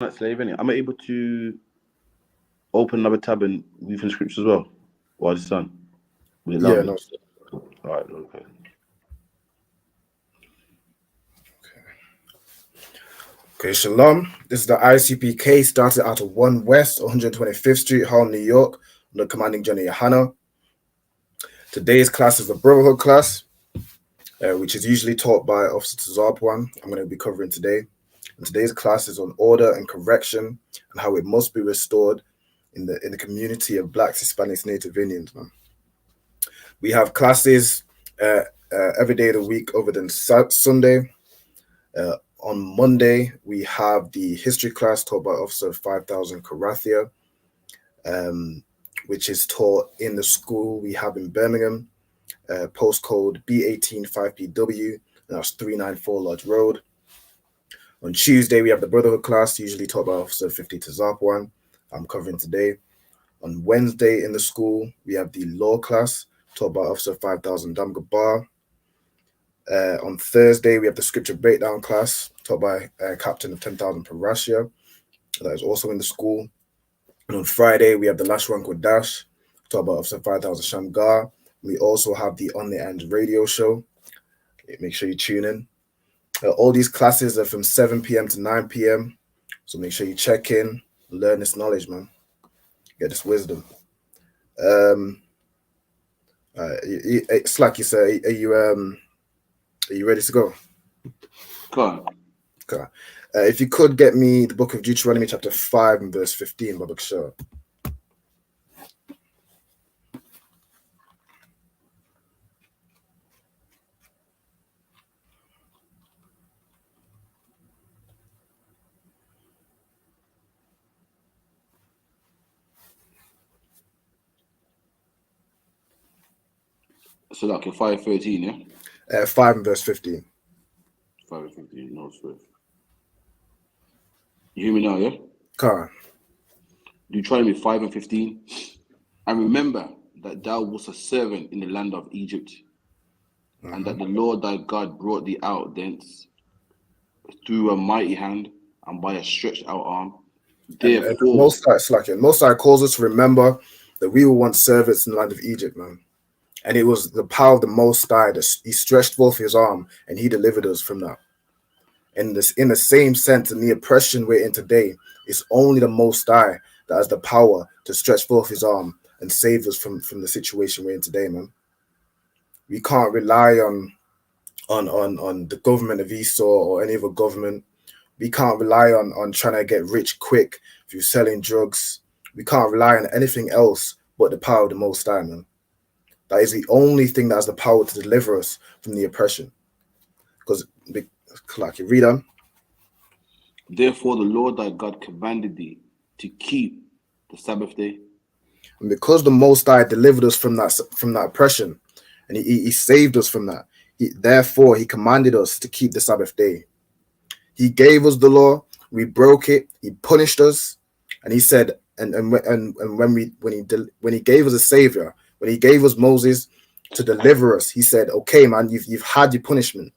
Not slave, innit? I'm able to open another tab and read from scripture as well. While it's done. Will it allow Yeah, me? no. Alright, okay. Okay, shalom. This is the ICPK, started out of 1 West, 125th Street, Harlem, New York, under commanding Johnny Yohana. Today's class is the Brotherhood Class, which is usually taught by Officer Tazarpwan. I'm going to be covering today. And today's class is on order and correction and how it must be restored in the community of Blacks, Hispanics, Native Indians, man. We have classes every day of the week other than Sunday. On Monday, we have the history class taught by Officer 5000 Karathia, which is taught in the school we have in Birmingham, postcode B185PW, and that's 394 Lodge Road. On Tuesday, we have the Brotherhood class, usually taught by Officer 50 Tazarpwan. I'm covering today. On Wednesday in the school, we have the law class taught by Officer 5000 Damgabar. On Thursday, we have the scripture breakdown class taught by Captain of 10,000 Parashia. That is also in the school. And on Friday, we have the Lashwan Kodash taught by Officer 5000 Shamgar. We also have the On the End radio show. Make sure you tune in. All these classes are from 7 p.m. to 9 p.m. So make sure you check in, learn this knowledge, man. Get this wisdom. Slacky, sir, are you ready to go? Go on. Okay. If you could get me the book of Deuteronomy chapter 5 and verse 15, Babak Shah. So like a 5:13, yeah? 5 and verse 15. 5:15, no swift. You hear me now, yeah? Okay. Deuteronomy 5:15. And remember that thou wast a servant in the land of Egypt, and that the Lord thy God brought thee out thence through a mighty hand and by a stretched out arm. And Therefore, Most High calls us to remember that we were once servants in the land of Egypt, man. And it was the power of the Most High that he stretched forth his arm and he delivered us from that. And this, in the same sense, in the oppression we're in today, it's only the Most High that has the power to stretch forth his arm and save us from the situation we're in today, man. We can't rely on the government of Esau or any other government. We can't rely on trying to get rich quick through selling drugs. We can't rely on anything else but the power of the Most High, man. That is the only thing that has the power to deliver us from the oppression. Because, like you read on. therefore the Lord thy God commanded thee to keep the Sabbath day. And because the Most High delivered us from that oppression, and he saved us from that, therefore he commanded us to keep the Sabbath day. He gave us the law, we broke it, he punished us, and he said, and when he gave us a savior, when he gave us Moses to deliver us, he said, okay, man, you've had your punishment.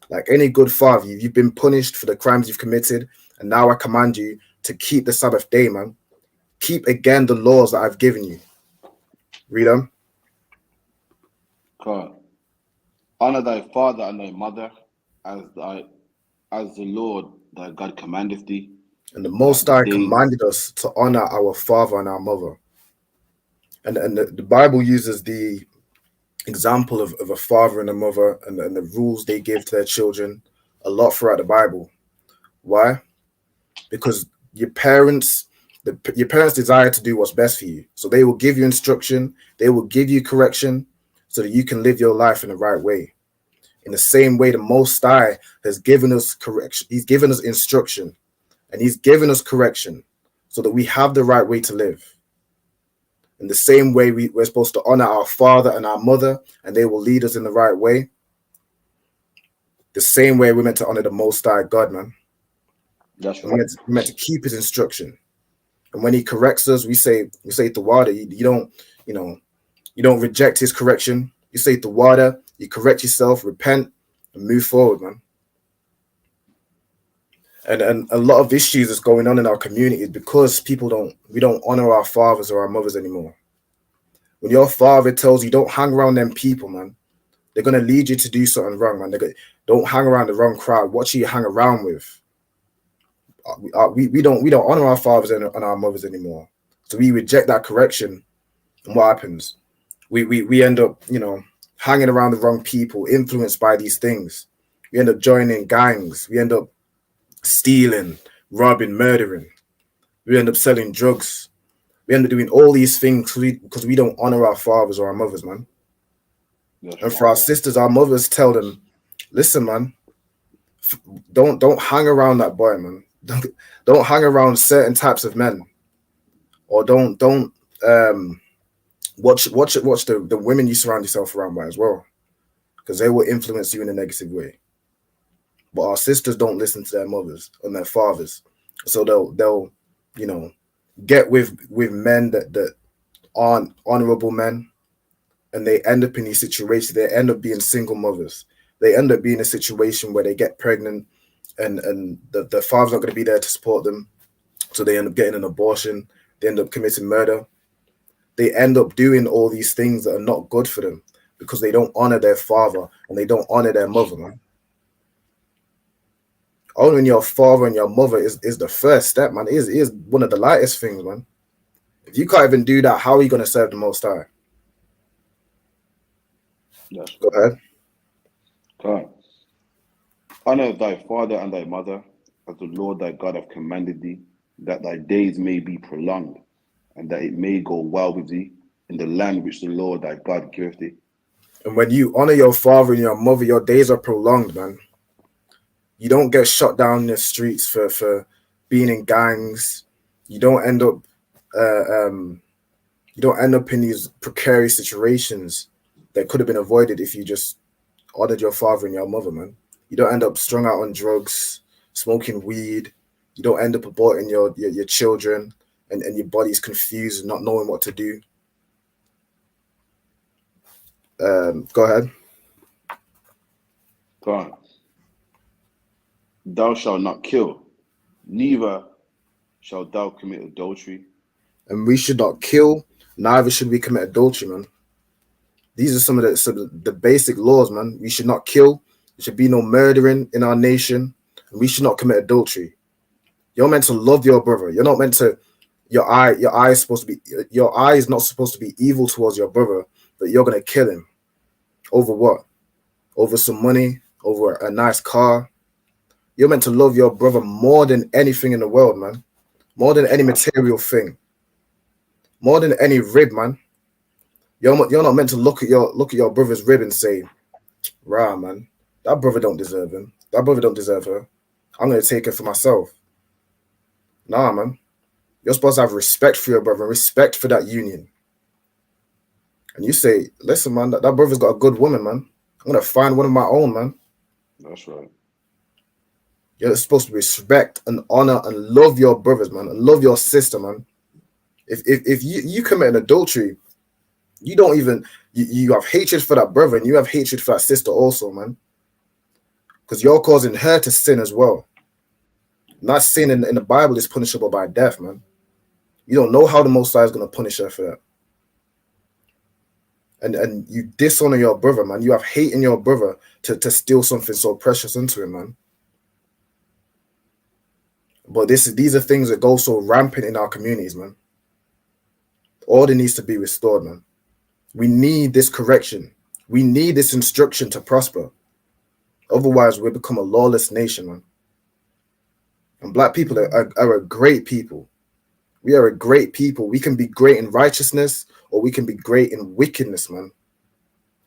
Like any good father, you've been punished for the crimes you've committed, and now I command you to keep the Sabbath day, man. Keep again the laws that I've given you. Read them. God, honor thy father and thy mother as the Lord thy God commandeth thee, And the that Most the High days commanded us to honor our father and our mother. And the Bible uses the example of a father and a mother and the rules they give to their children a lot throughout the Bible. Why? Because your parents desire to do what's best for you. So they will give you instruction, they will give you correction so that you can live your life in the right way. In the same way, the Most High has given us correction. He's given us instruction and he's given us correction so that we have the right way to live. In the same way, we're supposed to honor our father and our mother, and they will lead us in the right way. The same way we're meant to honor the Most High God, man. that's We're right. meant to keep his instruction. And when he corrects us, we say the water. You don't reject his correction. You say the water. You correct yourself, repent, and move forward, man. And a lot of issues that's going on in our community is because we don't honor our fathers or our mothers anymore. When your father tells you don't hang around them people, man, they're gonna lead you to do something wrong, man. Don't hang around the wrong crowd. What you hang around with? We don't honor our fathers and our mothers anymore. So we reject that correction, and what happens? We end up, hanging around the wrong people, influenced by these things. We end up joining gangs. We end up stealing, robbing, murdering. We end up selling drugs. We end up doing all these things because we don't honor our fathers or our mothers, man. That's And right. for our sisters, our mothers tell them, listen, man, don't hang around that boy, man. Don't hang around certain types of men, or don't watch the women you surround yourself around by as well, because they will influence you in a negative way. But our sisters don't listen to their mothers and their fathers, so they'll you know get with men that aren't honorable men, and they end up in these situations. They end up being single mothers. They end up being in a situation where they get pregnant, and the father's not going to be there to support them, so they end up getting an abortion. They end up committing murder. They end up doing all these things that are not good for them because they don't honor their father and they don't honor their mother, man. Honoring your father and your mother is the first step, man. It is one of the lightest things, man. If you can't even do that, how are you going to serve the Most High? That's Go right. ahead. Come. Honor thy father and thy mother, as the Lord thy God hath commanded thee, that thy days may be prolonged, and that it may go well with thee in the land which the Lord thy God giveth thee. And when you honor your father and your mother, your days are prolonged, man. You don't get shot down in the streets for being in gangs. You don't end up uh, um, you don't end up in these precarious situations that could have been avoided if you just honored your father and your mother, man. You don't end up strung out on drugs, smoking weed. You don't end up aborting your children, and your body's confused, not knowing what to do. Go ahead. Come. Thou shalt not kill, neither shalt thou commit adultery. And we should not kill, neither should we commit adultery, man. These are some of the basic laws, man. We should not kill. There should be no murdering in our nation, and we should not commit adultery. You're meant to love your brother. You're not meant to. Your eye is supposed to be. Your eye is not supposed to be evil towards your brother, but you're gonna kill him over what? Over some money, over a nice car. You're meant to love your brother more than anything in the world, man. More than That's any right. material thing. More than any rib, man. You're not meant to look at your brother's rib and say, "Rah, man, that brother don't deserve him. That brother don't deserve her. I'm gonna take her for myself." Nah, man. You're supposed to have respect for your brother, respect for that union. And you say, "Listen, man, that brother's got a good woman, man. I'm gonna find one of my own, man." That's right. You're supposed to respect and honor and love your brothers, man, and love your sister, man. If you commit an adultery, you don't even you have hatred for that brother and you have hatred for that sister also, man, because you're causing her to sin as well. Not sin in the Bible is punishable by death, man. You don't know how the Most High is going to punish her for that. And you dishonor your brother, man. You have hate in your brother to steal something so precious into him, man. But these are things that go so rampant in our communities, man. Order needs to be restored, man. We need this correction. We need this instruction to prosper. Otherwise, we'll become a lawless nation, man. And black people are a great people. We are a great people. We can be great in righteousness or we can be great in wickedness, man.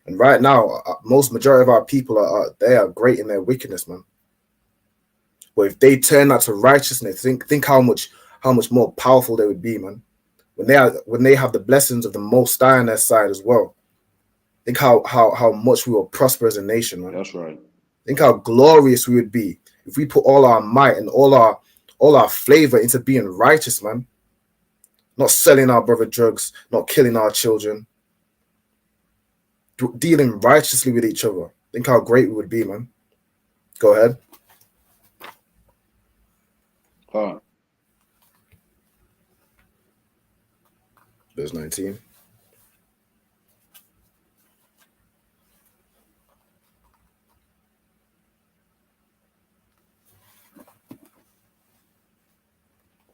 And right now, most majority of our people they are great in their wickedness, man. But if they turn that to righteousness, think how much more powerful they would be, man. When they have the blessings of the Most High on their side as well. Think how much we will prosper as a nation, man. That's right. Think how glorious we would be if we put all our might and all our flavor into being righteous, man. Not selling our brother drugs, not killing our children, dealing righteously with each other. Think how great we would be, man. Go ahead. Can't. Verse 19.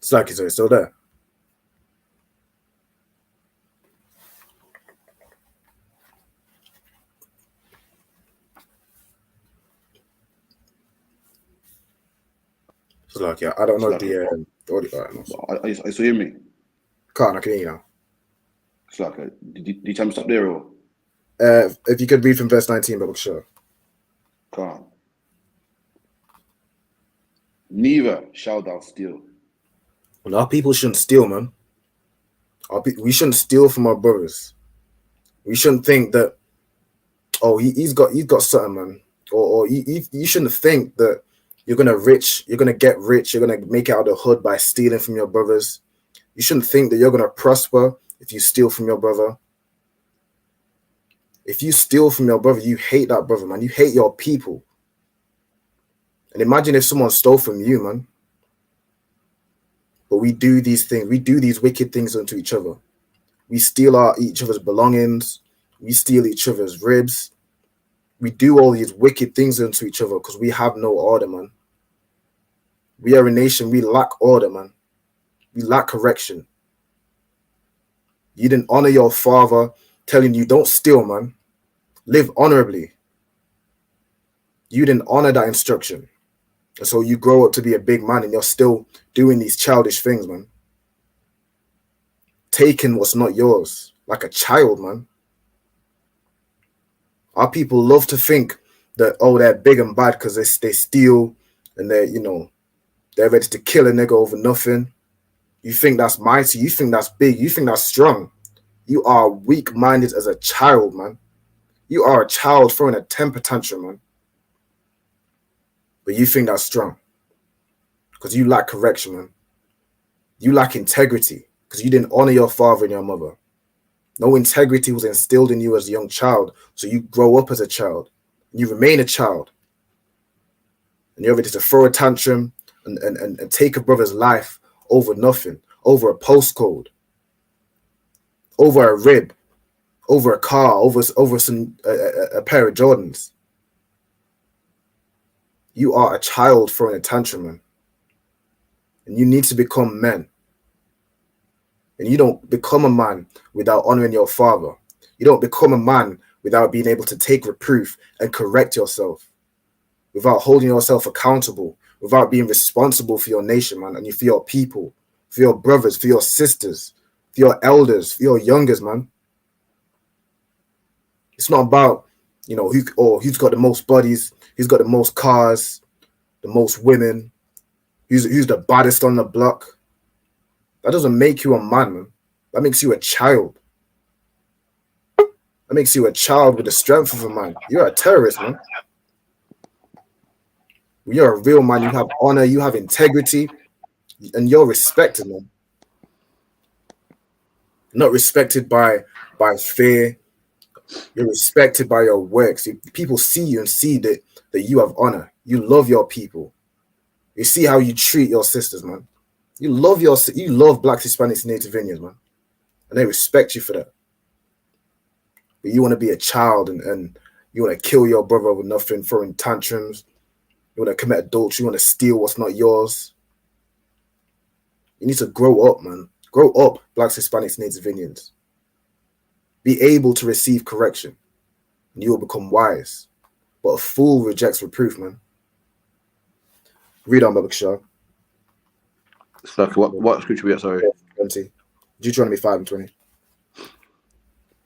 Slacky, so it's still there. Slacky, I don't know if the audio. Right, no, Are you still hearing me? can't, I can hear you now. Slacker, did you tell me to stop there or? If you could read from verse 19, but sure. Can't. Neither shall thou steal. Well, our people shouldn't steal, man. We shouldn't steal from our brothers. We shouldn't think that, oh, he's got something, man. Or you shouldn't think that you're gonna get rich, you're gonna make it out of the hood by stealing from your brothers. You shouldn't think that you're gonna prosper if you steal from your brother. If you steal from your brother, you hate that brother, man. You hate your people. And imagine if someone stole from you, man. But we do these things. We do these wicked things unto each other. We steal each other's belongings. We steal each other's ribs. We do all these wicked things unto each other because we have no order, man. We are a nation. We lack order, man. We lack correction. You didn't honor your father telling you don't steal, man. Live honorably. You didn't honor that instruction. And so you grow up to be a big man and you're still doing these childish things, man. Taking what's not yours like a child, man. Our people love to think that, oh, they're big and bad because they steal and they're ready to kill a nigga over nothing. You think that's mighty. You think that's big. You think that's strong. You are weak-minded as a child, man. You are a child throwing a temper tantrum, man. But you think that's strong because you lack correction, man. You lack integrity because you didn't honor your father and your mother. No integrity was instilled in you as a young child. So you grow up as a child. And you remain a child. And you're ready to throw a tantrum and take a brother's life over nothing, over a postcode, over a rib, over a car, over a pair of Jordans. You are a child throwing a tantrum, man. And you need to become men. And you don't become a man without honoring your father. You don't become a man without being able to take reproof and correct yourself, without holding yourself accountable, without being responsible for your nation, man, and for your people, for your brothers, for your sisters, for your elders, for your youngers, man. It's not about, who's got the most bodies, who's got the most cars, the most women, who's the baddest on the block. That doesn't make you a man, man. That makes you a child. That makes you a child with the strength of a man. You're a terrorist, man. You're a real man. You have honor, you have integrity, and you're respected, man. Not respected by fear. You're respected by your works. People see you and see that you have honor. You love your people. You see how you treat your sisters, man. You love Blacks, Hispanics, Native Indians, man. And they respect you for that. But you want to be a child and you want to kill your brother over nothing, throwing tantrums. You want to commit adultery. You want to steal what's not yours. You need to grow up, man. Grow up, Blacks, Hispanics, Native Indians. Be able to receive correction. And you will become wise. But a fool rejects reproof, man. Read on, Babak Shah. Slacker, what scripture we at? Sorry. 20. Deuteronomy 5 and 20.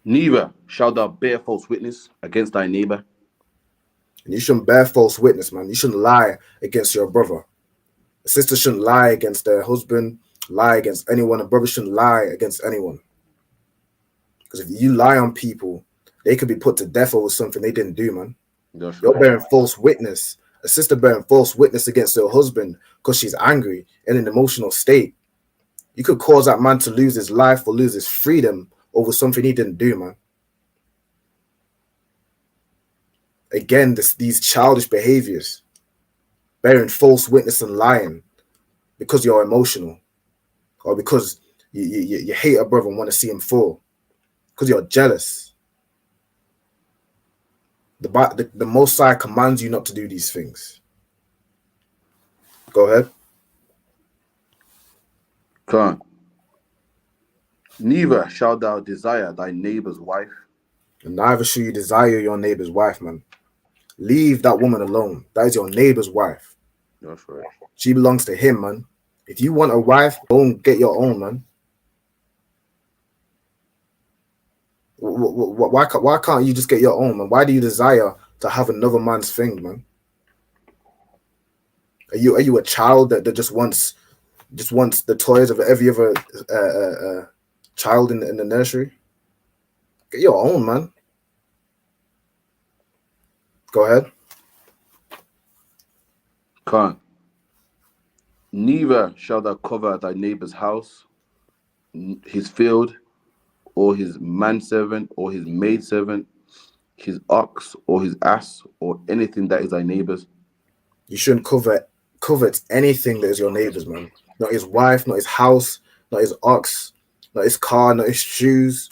Neither shall thou bear false witness against thy neighbor. And you shouldn't bear false witness, man. You shouldn't lie against your brother. A sister shouldn't lie against their husband, lie against anyone. A brother shouldn't lie against anyone. Because if you lie on people, they could be put to death over something they didn't do, man. That's You're right. bearing false witness. A sister bearing false witness against her husband because she's angry in an emotional state. You could cause that man to lose his life or lose his freedom over something he didn't do, man. Again, these childish behaviors, bearing false witness and lying. because you're emotional, or because you hate a brother and want to see him fall, because you're jealous. The Most High commands you not to do these things. Go ahead. Come. Neither shalt thou desire thy neighbor's wife. And neither shall you desire your neighbor's wife, man. Leave that woman alone. That is your neighbor's wife. That's right. She belongs to him, man. If you want a wife, go and get your own, man. Why can't you just get your own, man? Why do you desire to have another man's thing, man? Are you a child that just wants the toys of every other child in the nursery? Get your own, man. Go ahead. Come. Neither shalt thou cover thy neighbor's house, his field, or his manservant, or his maidservant, his ox, or his ass, or anything that is thy neighbor's. You shouldn't covet anything that is your neighbor's, man. Not his wife, not his house, not his ox, not his car, not his shoes.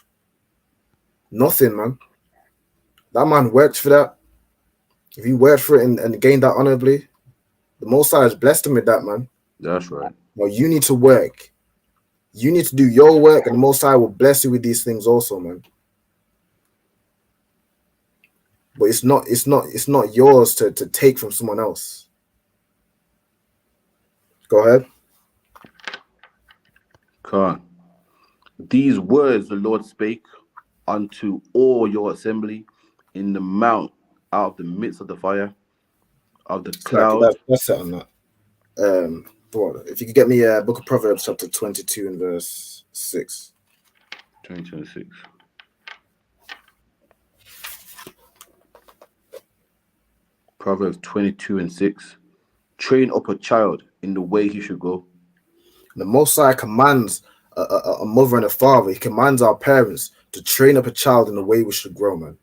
Nothing, man. That man worked for that. If he worked for it and gained that honorably, the Most High has blessed him with that, man. That's right. Well, you need to work. You need to do your work, and the Most High will bless you with these things also, man. But it's not yours to take from someone else. Go ahead. Come. These words the Lord spake unto all your assembly in the mount out of the midst of the fire, of the cloud. That's it on that. If you could get me Book of Proverbs chapter 22 and verse 6. 2026. Proverbs 22 and 6. Train up a child in the way he should go. The Most High commands a mother and a father. He commands our parents to train up a child in the way we should grow, man.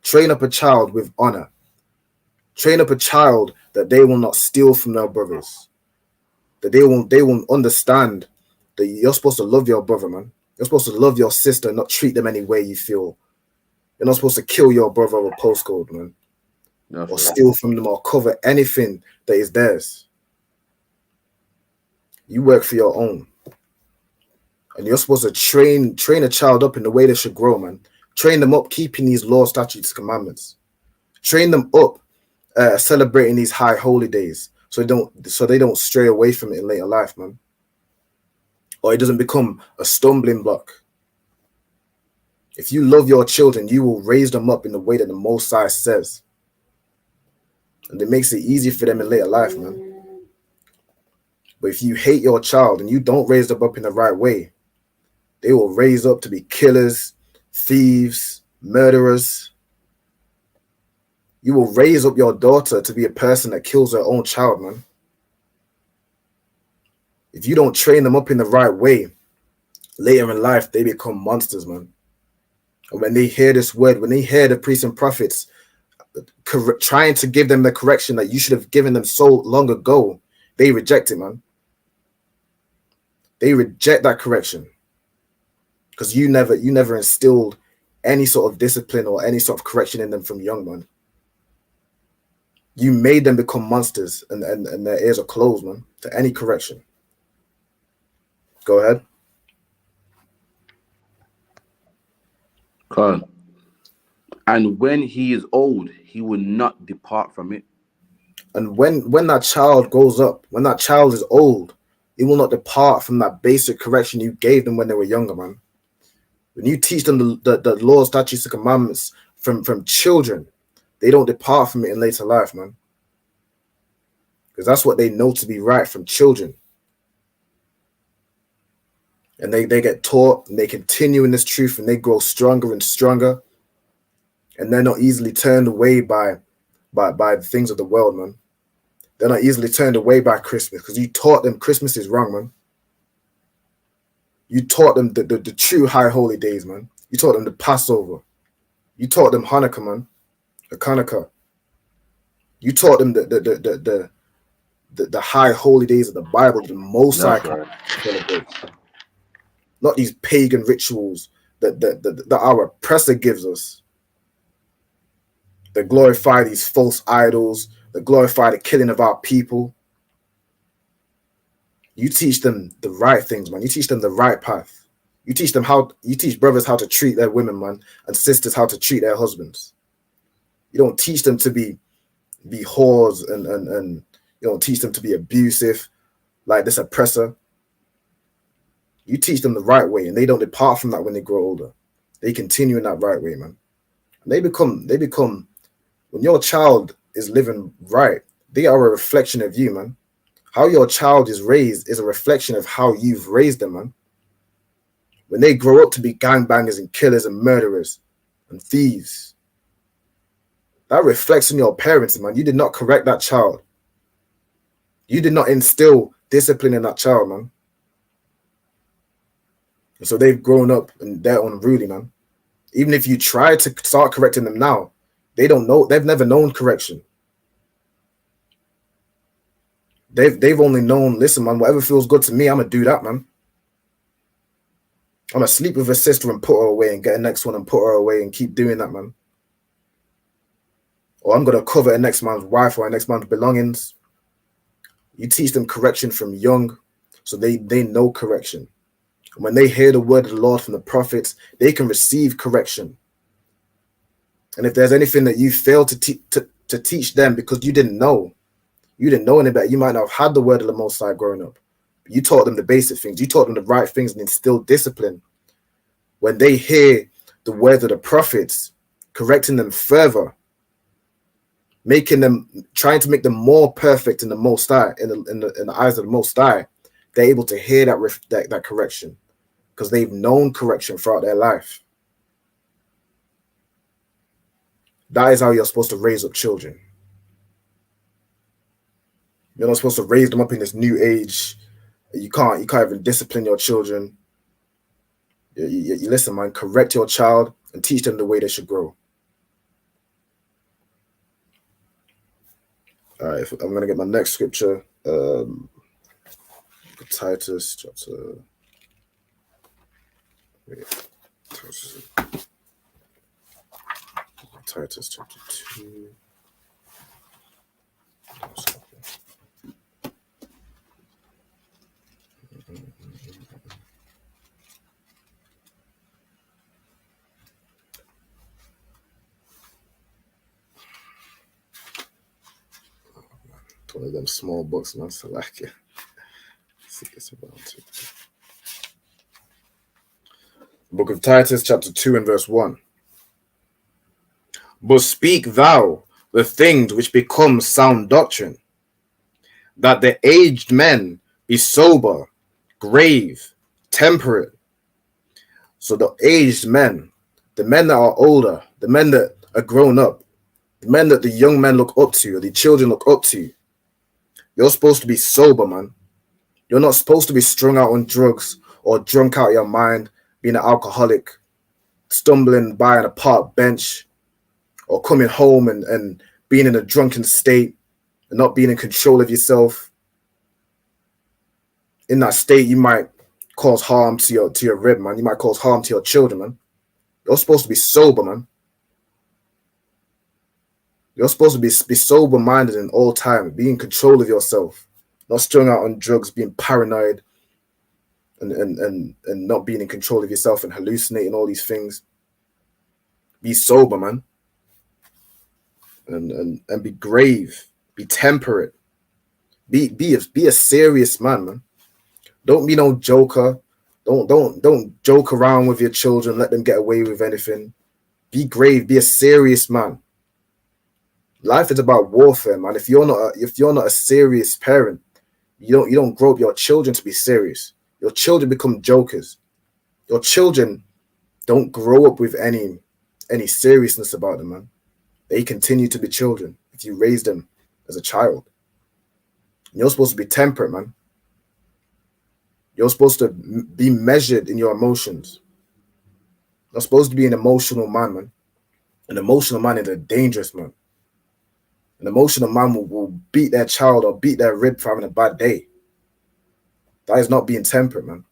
Train up a child with honor. Train up a child that they will not steal from their brothers. That they won't understand that you're supposed to love your brother, man. You're supposed to love your sister and not treat them any way you feel. You're not supposed to kill your brother over postcode, man. That's or right. steal from them or cover anything that is theirs. You work for your own. And you're supposed to train a child up in the way they should grow, man. Train them up keeping these laws, statutes, commandments. Train them up celebrating these high holy days so they don't stray away from it in later life, man. Or it doesn't become a stumbling block. If you love your children, you will raise them up in the way that the Most High says. And it makes it easy for them in later life, man. But if you hate your child and you don't raise them up in the right way, they will raise up to be killers, thieves, murderers. You will raise up your daughter to be a person that kills her own child, man. If you don't train them up in the right way, later in life, they become monsters, man. And when they hear this word, when they hear the priests and prophets trying to give them the correction that you should have given them so long ago, they reject it, man. They reject that correction because you never instilled any sort of discipline or any sort of correction in them from young, man. You made them become monsters, and their ears are closed, man, to any correction. Go ahead. God. And when he is old, he will not depart from it. And when that child grows up, when that child is old, it will not depart from that basic correction you gave them when they were younger, man. When you teach them the laws, statutes, and commandments from children, they don't depart from it in later life, man. Because that's what they know to be right from children. And they get taught and they continue in this truth and they grow stronger and stronger. And they're not easily turned away by the things of the world, man. They're not easily turned away by Christmas because you taught them Christmas is wrong, man. You taught them the true high holy days, man. You taught them the Passover. You taught them Hanukkah, man. The Hanukkah. You taught them the the high holy days of the Bible that the Most High That's right. celebrates, not these pagan rituals that our oppressor gives us, that glorify these false idols, that glorify the killing of our people. You teach them the right things, man. You teach them the right path. You teach brothers how to treat their women, man, and sisters how to treat their husbands. You don't teach them to be whores and you don't teach them to be abusive like this oppressor. You teach them the right way, and they don't depart from that when they grow older. They continue in that right way, man. And they become when your child is living right, they are a reflection of you, man. How your child is raised is a reflection of how you've raised them, man. When they grow up to be gangbangers and killers and murderers and thieves, that reflects on your parents, man. You did not correct that child. You did not instill discipline in that child, man. And so they've grown up and they're unruly, man. Even if you try to start correcting them now, they don't know. They've never known correction. They've only known, listen, man, whatever feels good to me, I'm going to do that, man. I'm going to sleep with a sister and put her away and get a next one and put her away and keep doing that, man. Or I'm going to cover a next man's wife or a next man's belongings. You teach them correction from young, so they know correction. And when they hear the word of the Lord from the prophets, they can receive correction. And if there's anything that you fail to teach them because you didn't know any better, you might not have had the word of the Most High growing up. You taught them the basic things. You taught them the right things and instilled discipline. When they hear the word of the prophets, correcting them further, trying to make them more perfect in the Most High, in the eyes of the Most High, they're able to hear that correction because they've known correction throughout their life. That is how you're supposed to raise up children. You're not supposed to raise them up in this new age. You can't even discipline your children. You listen, man, correct your child and teach them the way they should grow. All right, I'm going to get my next scripture. Titus chapter. Titus chapter 2. One of them small books, man. So like it. It's about it. Book of Titus, chapter 2 and verse 1. But speak thou the things which become sound doctrine, that the aged men be sober, grave, temperate. So the aged men, the men that are older, the men that are grown up, the men that the young men look up to, or the children look up to, you're supposed to be sober, man. You're not supposed to be strung out on drugs or drunk out of your mind, being an alcoholic, stumbling by on a park bench, or coming home and being in a drunken state and not being in control of yourself. In that state, you might cause harm to your rib, man. You might cause harm to your children, man. You're supposed to be sober, man. You're supposed to be sober-minded in all time, be in control of yourself, not strung out on drugs, being paranoid, and not being in control of yourself and hallucinating all these things. Be sober, man. And be grave, be temperate, be a serious man. Don't be no joker. Don't joke around with your children. Let them get away with anything. Be grave. Be a serious man. Life is about warfare, man. If you're not a serious parent, you don't grow up your children to be serious. Your children become jokers. Your children don't grow up with any seriousness about them, man. They continue to be children if you raise them as a child. You're supposed to be temperate, man. You're supposed to be measured in your emotions. You're supposed to be an emotional man, man. An emotional man is a dangerous man. An emotional man will beat their child or beat their rib for having a bad day. That is not being temperate, man.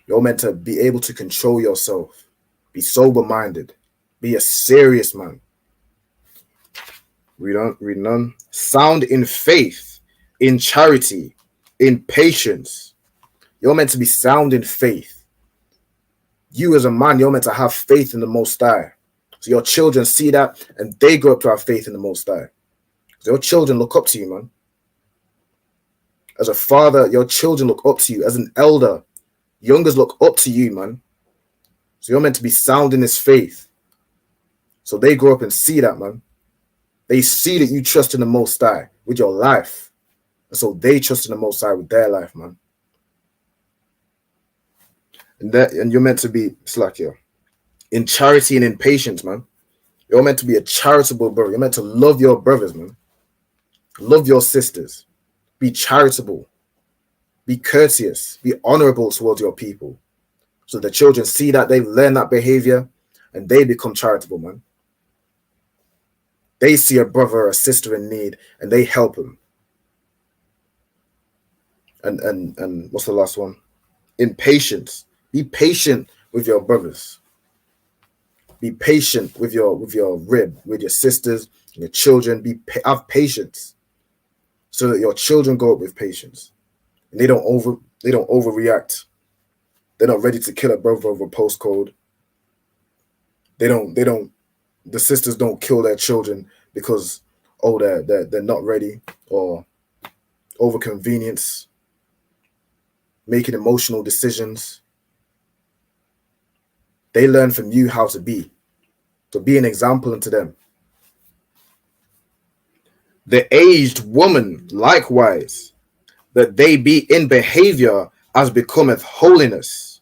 You're meant to be able to control yourself, be sober-minded, be a serious man. Reading on. Sound in faith, in charity, in patience. You're meant to be sound in faith. You as a man, you're meant to have faith in the Most High. So your children see that and they grow up to have faith in the Most High. So your children look up to you, man. As a father, your children look up to you. As an elder, youngers look up to you, man. So you're meant to be sound in this faith. So they grow up and see that, man. They see that you trust in the Most High with your life. And so they trust in the Most High with their life, man. And you're meant to be, in charity and in patience, man. You're meant to be a charitable brother. You're meant to love your brothers, man. Love your sisters. Be charitable. Be courteous. Be honorable towards your people. So the children see that, they learn that behavior, and they become charitable, man. They see a brother or a sister in need, and they help them. And what's the last one? In patience. Be patient with your brothers. Be patient with your rib, with your sisters, and your children. Have patience, so that your children grow up with patience, and they don't overreact. They're not ready to kill a brother over a postcode. The sisters don't kill their children because they're not ready, or over convenience, making emotional decisions. They learn from you how to be. So be an example unto them. The aged woman likewise, that they be in behavior as becometh holiness.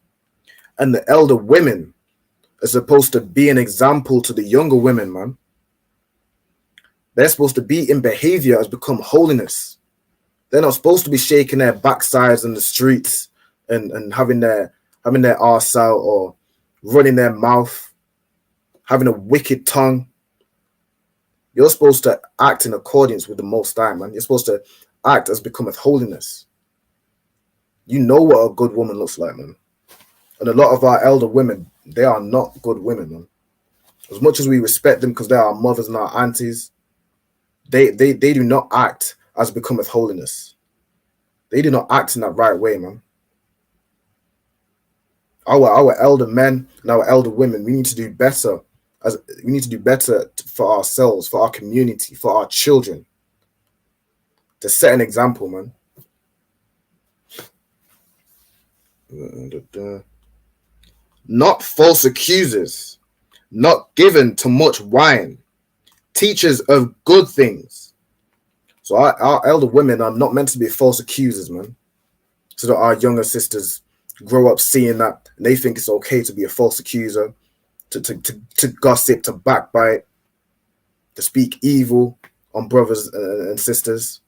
And the elder women are supposed to be an example to the younger women, man. They're supposed to be in behavior as become holiness. They're not supposed to be shaking their backsides in the streets and having their arse out, or running their mouth, having a wicked tongue. You're supposed to act in accordance with the Most High, man. You're supposed to act as becometh holiness. You know what a good woman looks like, man. And a lot of our elder women, they are not good women, man. As much as we respect them because they're our mothers and our aunties, they do not act as becometh holiness. They do not act in that right way, man. Our elder men and our elder women, we need to do better. We need to do better for ourselves, for our community, for our children. To set an example, man. Not false accusers, not given to much wine, teachers of good things. So our elder women are not meant to be false accusers, man. So that our younger sisters grow up seeing that, and they think it's okay to be a false accuser, to gossip, to backbite, to speak evil on brothers and sisters.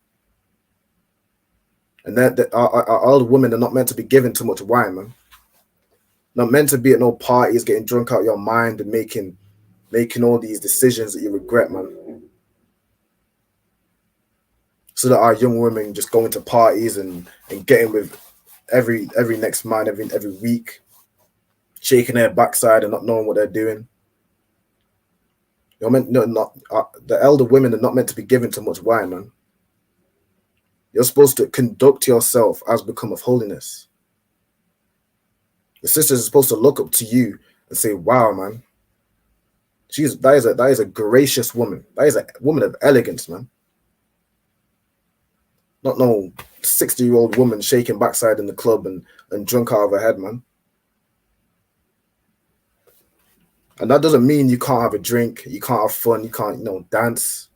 And that our elder women are not meant to be given too much wine, man. Not meant to be at no parties, getting drunk out your mind and making all these decisions that you regret, man. So that our young women just go into parties and getting with every next man every week, shaking their backside and not knowing what they're doing. You're meant the elder women are not meant to be given too much wine, man. You're supposed to conduct yourself as becometh holiness. The sisters are supposed to look up to you and say, "Wow, man, that is a gracious woman. That is a woman of elegance, man. Not no 60-year-old woman shaking backside in the club and drunk out of her head, man." And that doesn't mean you can't have a drink, you can't have fun, you can't, dance.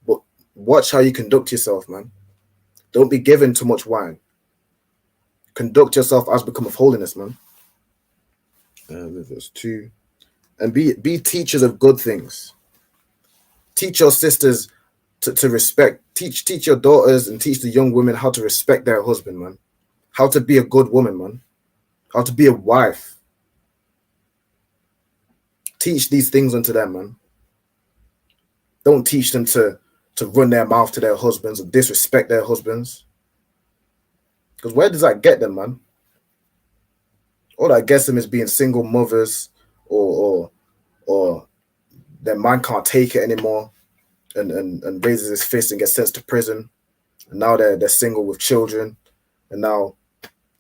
But watch how you conduct yourself, man. Don't be given too much wine. Conduct yourself as becometh holiness, man. Verse 2. And be teachers of good things. Teach your sisters to respect. Teach your daughters and teach the young women how to respect their husband, man. How to be a good woman, man. How to be a wife. Teach these things unto them, man. Don't teach them to run their mouth to their husbands or disrespect their husbands. Because where does that get them, man? All that gets them is being single mothers, or their man can't take it anymore and raises his fist and gets sent to prison. And now they're single with children, and now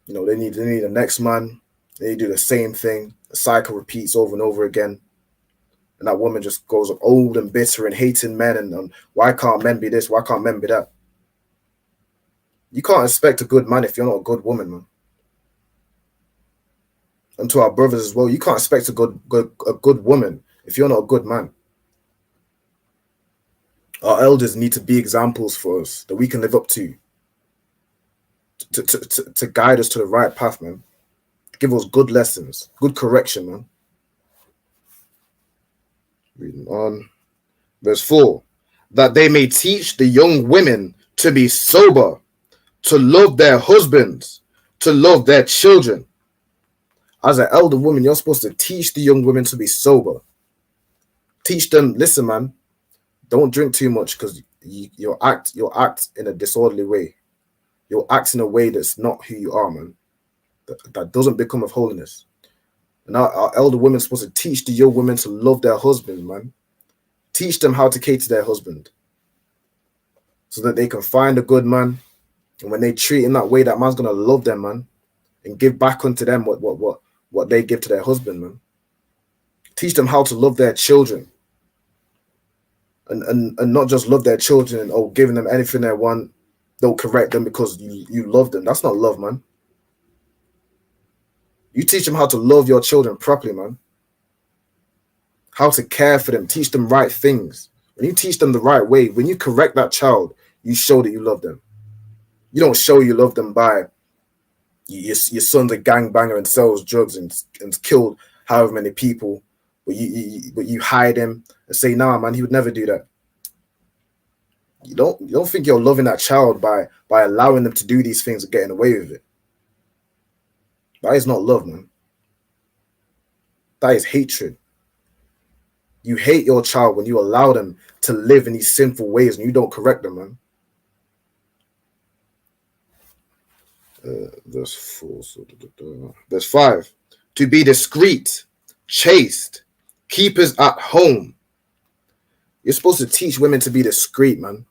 they need the next man. They do the same thing. The cycle repeats over and over again. And that woman just goes up old and bitter and hating men and why can't men be this? Why can't men be that? You can't expect a good man if you're not a good woman, man. And to our brothers as well, you can't expect a good woman if you're not a good man. Our elders need to be examples for us that we can live up to guide us to the right path, man. Give us good lessons, good correction, man. Reading on. Verse 4, that they may teach the young women to be sober, to love their husbands, to love their children. As an elder woman, you're supposed to teach the young women to be sober. Teach them, listen, man, don't drink too much because you'll act in a disorderly way. You'll act in a way that's not who you are, man. That doesn't become of holiness. And our elder women are supposed to teach the young women to love their husbands, man. Teach them how to cater to their husband so that they can find a good man. And when they treat him that way, that man's going to love them, man, and give back unto them what they give to their husband, man. Teach them how to love their children and not just love their children and giving them anything they want. They'll correct them because you love them. That's not love, man. You teach them how to love your children properly, man. How to care for them. Teach them right things. When you teach them the right way, when you correct that child, you show that you love them. You don't show you love them by your son's a gangbanger and sells drugs and killed however many people, but you hide him and say, nah, man, he would never do that. You don't think you're loving that child by allowing them to do these things and getting away with it. That is not love, man. That is hatred. You hate your child when you allow them to live in these sinful ways and you don't correct them, man. Verse 4. Verse 5. To be discreet, chaste, keepers at home. You're supposed to teach women to be discreet, man.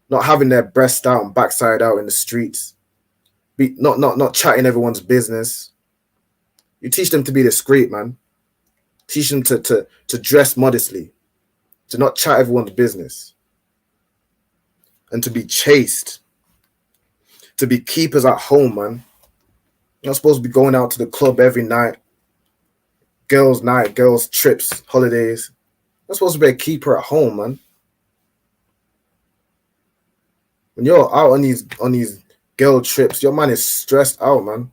Not having their breast out and backside out in the streets. Not chatting everyone's business. You teach them to be discreet, man. Teach them to dress modestly, to not chat everyone's business, and to be chaste, to be keepers at home, man. You're not supposed to be going out to the club every night, girls' night, girls' trips, holidays. You're supposed to be a keeper at home, man. When you're out on these girl trips, your man is stressed out, man.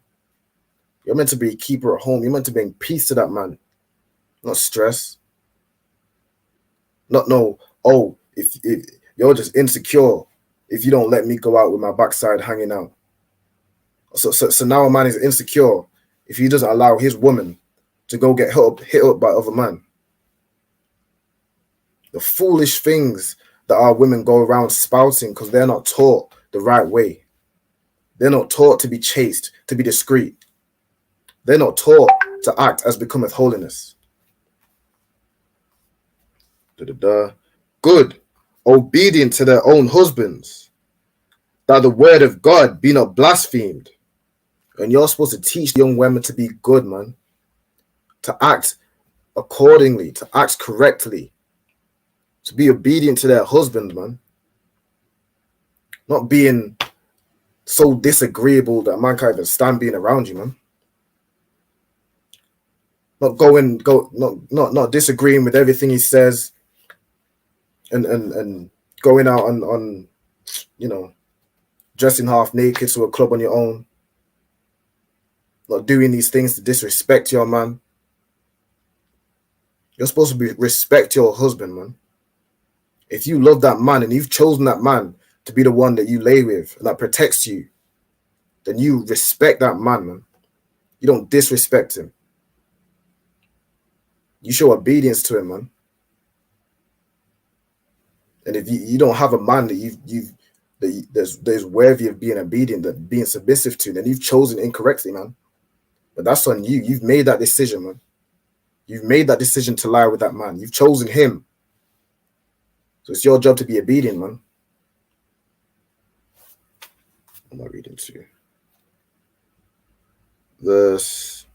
You're meant to be a keeper at home. You're meant to bring peace to that man. Not stress. Not no, if you're just insecure if you don't let me go out with my backside hanging out. So now a man is insecure if he doesn't allow his woman to go get hit up by other men. The foolish things that our women go around spouting because they're not taught the right way. They're not taught to be chaste, to be discreet. They're not taught to act as becometh holiness. Good, obedient to their own husbands, that the word of God be not blasphemed. And you're supposed to teach young women to be good, man. To act accordingly, to act correctly, to be obedient to their husband, man. Not being so disagreeable that man can't even stand being around you, man. Not disagreeing with everything he says, and going out on dressing half naked to a club on your own. Not doing these things to disrespect your man. You're supposed to respect your husband, man. If you love that man and you've chosen that man to be the one that you lay with and that protects you, then you respect that man, man. You don't disrespect him. You show obedience to him, man. And if you don't have a man that there's worthy of being obedient, that being submissive to, then you've chosen incorrectly, man. But that's on you. You've made that decision, man. You've made that decision to lie with that man. You've chosen him. So it's your job to be obedient, man. What am I reading to? Verse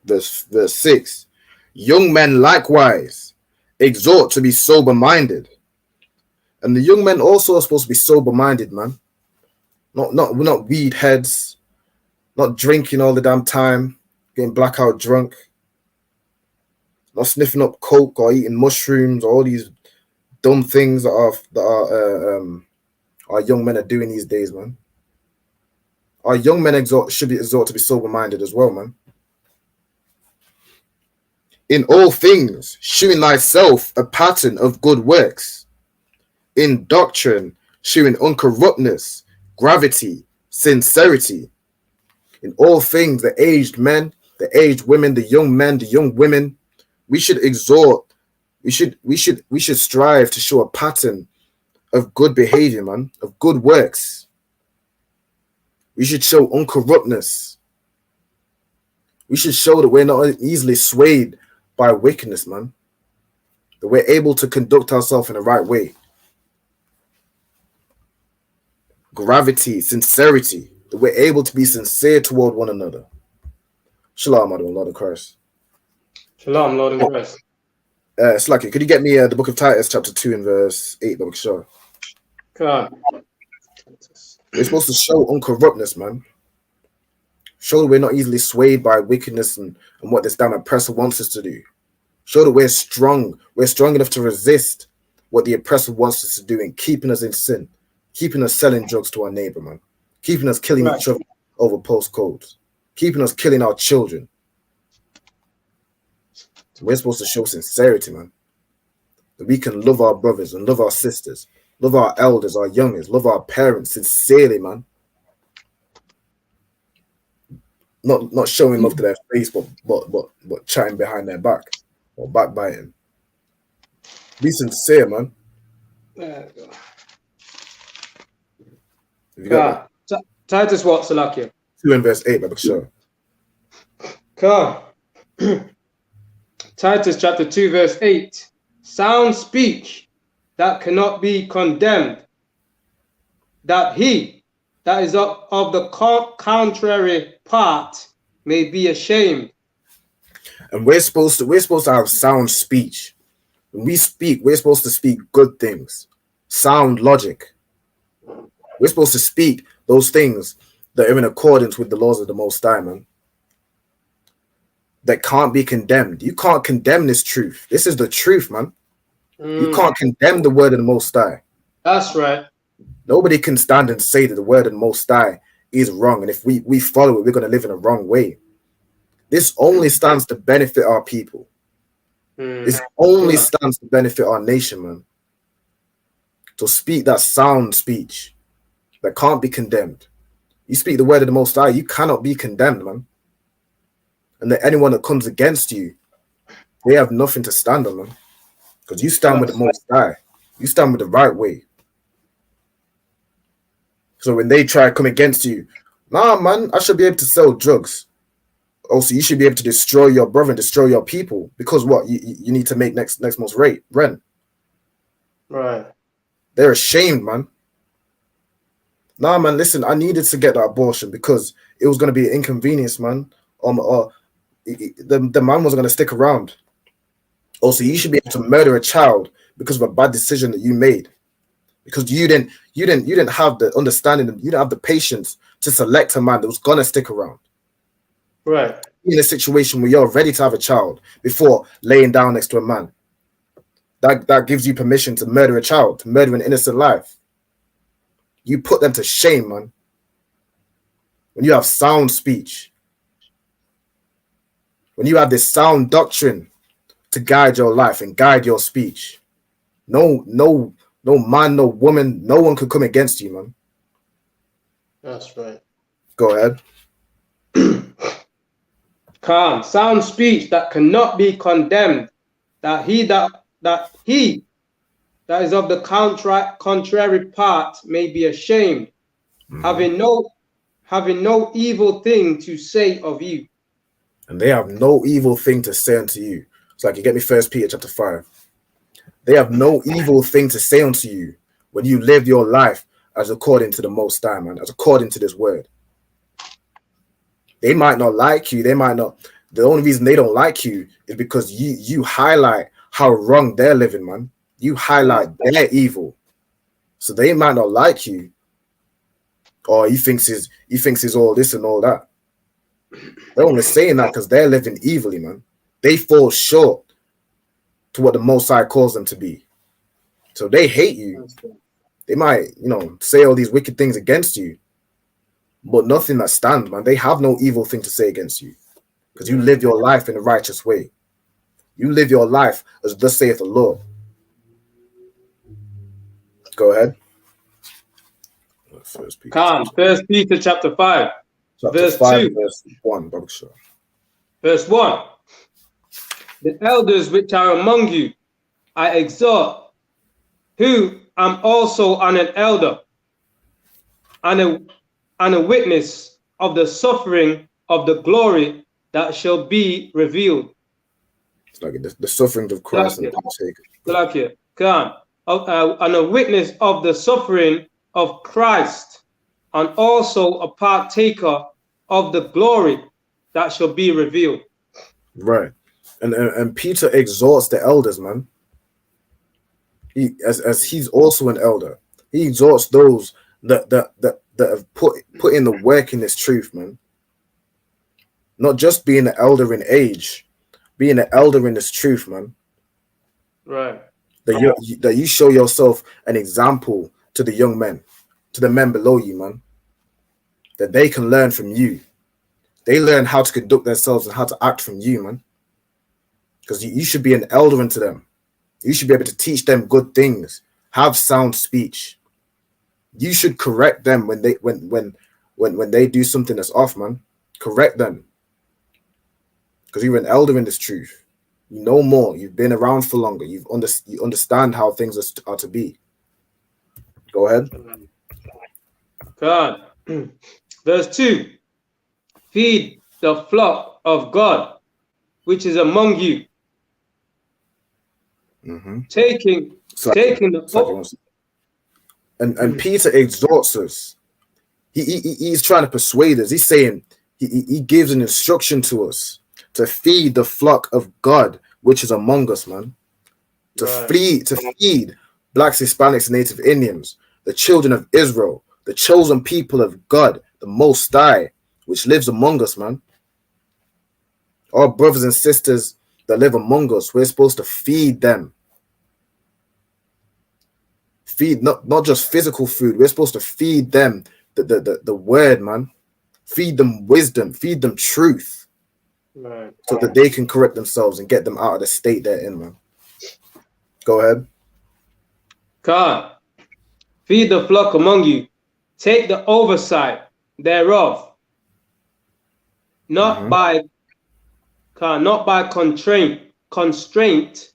6. Young men likewise exhort to be sober-minded. And the young men also are supposed to be sober-minded, man. We're not weed heads, not drinking all the damn time, getting blackout drunk, not sniffing up coke or eating mushrooms or all these dumb things that our young men are doing these days, man. Our young men should be exhort to be sober-minded as well, man. In all things, shewing thyself a pattern of good works. In doctrine, shewing uncorruptness, gravity, sincerity. In all things, the aged men, the aged women, the young women, we should exhort. We should strive to show a pattern of good behavior, man, of good works. We should show uncorruptness. We should show that we're not easily swayed by wickedness, man. That we're able to conduct ourselves in the right way. Gravity, sincerity. That we're able to be sincere toward one another. Shalom, Adonai, Lord of Christ. Shalom, Lord of Christ. Slacky, could you get me the book of Titus, chapter 2 and verse 8, Baruch Shah? Come on. We're supposed to show uncorruptness, man. Show that we're not easily swayed by wickedness and what this damn oppressor wants us to do. Show that we're strong. We're strong enough to resist what the oppressor wants us to do and keeping us in sin, keeping us selling drugs to our neighbor, man, keeping us killing each other over postcodes, keeping us killing our children. We're supposed to show sincerity, man. That we can love our brothers and love our sisters, love our elders, our youngest, love our parents sincerely, man. Not showing love to their face, but chatting behind their back or backbiting. Be sincere, man. You got Titus what, Salakia? 2 and verse 8, Baruch Shah. Come. Titus chapter 2 verse 8. Sound speech that cannot be condemned, that he that is of the contrary part may be ashamed. And we're supposed to have sound speech. When we speak, we're supposed to speak good things, sound logic. We're supposed to speak those things that are in accordance with the laws of the Most High, man. That can't be condemned. You can't condemn this truth. This is the truth, man. You can't condemn the word of the Most High. That's right. Nobody can stand and say that the word of the Most High is wrong. And if we follow it, we're going to live in a wrong way. This only stands to benefit our people. This only stands to benefit our nation, man. To speak that sound speech that can't be condemned. You speak the word of the Most High, you cannot be condemned, man. And that anyone that comes against you, they have nothing to stand on, man. Because you stand with the Most High. You stand with the right way. So when they try to come against you, nah, man, I should be able to sell drugs. Also, you should be able to destroy your brother and destroy your people. Because what? You need to make next month's rent. Right. They're ashamed, man. Nah, man, listen, I needed to get that abortion because it was going to be an inconvenience, man. The man wasn't going to stick around. Also, you should be able to murder a child because of a bad decision that you made. Because you didn't have the understanding, you didn't have the patience to select a man that was going to stick around. Right. In a situation where you're ready to have a child before laying down next to a man. That gives you permission to murder a child, to murder an innocent life. You put them to shame, man. When you have sound speech, when you have this sound doctrine to guide your life and guide your speech, no man, no woman, no one could come against you, man. That's right. Go ahead. Calm. Sound speech that cannot be condemned, that he that that he that is of the contrary part may be ashamed, having no evil thing to say of you. And they have no evil thing to say unto you. It's like you get me 1 Peter chapter 5. They have no evil thing to say unto you when you live your life as according to the Most High, man, as according to this word. They might not like you. They might not. The only reason they don't like you is because you highlight how wrong they're living, man. You highlight their evil. So they might not like you. Or he thinks he's all this and all that. They're only saying that because they're living evilly, man. They fall short to what the Most High calls them to be. So they hate you. They might, say all these wicked things against you, but nothing that stands, man. They have no evil thing to say against you because you live your life in a righteous way. You live your life as thus saith the Lord. Go ahead. First Peter chapter 5. Chapter verse 5, 2. verse 1. Verse 1. The elders which are among you, I exhort, who am also an elder and a witness of the suffering of the glory that shall be revealed. It's like the sufferings of Christ and and a witness of the suffering of Christ, and also a partaker of the glory that shall be revealed. Right. And Peter exhorts the elders, man. He as he's also an elder. He exhorts those that have put in the work in this truth, man. Not just being an elder in age, being an elder in this truth, man. Right. That you show yourself an example to the young men, to the men below you, man. That they can learn from you. They learn how to conduct themselves and how to act from you, man. Because you should be an elder unto them. You should be able to teach them good things. Have sound speech. You should correct them when they do something that's off, man. Correct them. Because you're an elder in this truth. You know more. You've been around for longer. You understand how things are to be. Go ahead. God. Verse 2. Feed the flock of God, which is among you. Taking the and Peter exhorts us. He's trying to persuade us. He's saying he gives an instruction to us to feed the flock of God, which is among us, man. To feed Blacks, Hispanics, and Native Indians, the children of Israel, the chosen people of God, the Most High, which lives among us, man. Our brothers and sisters that live among us, we're supposed to feed them. Feed not just physical food. We're supposed to feed them the word, man. Feed them wisdom. Feed them truth. Right. So that they can correct themselves and get them out of the state they're in, man. Go ahead. God, feed the flock among you. Take the oversight thereof. Not by constraint,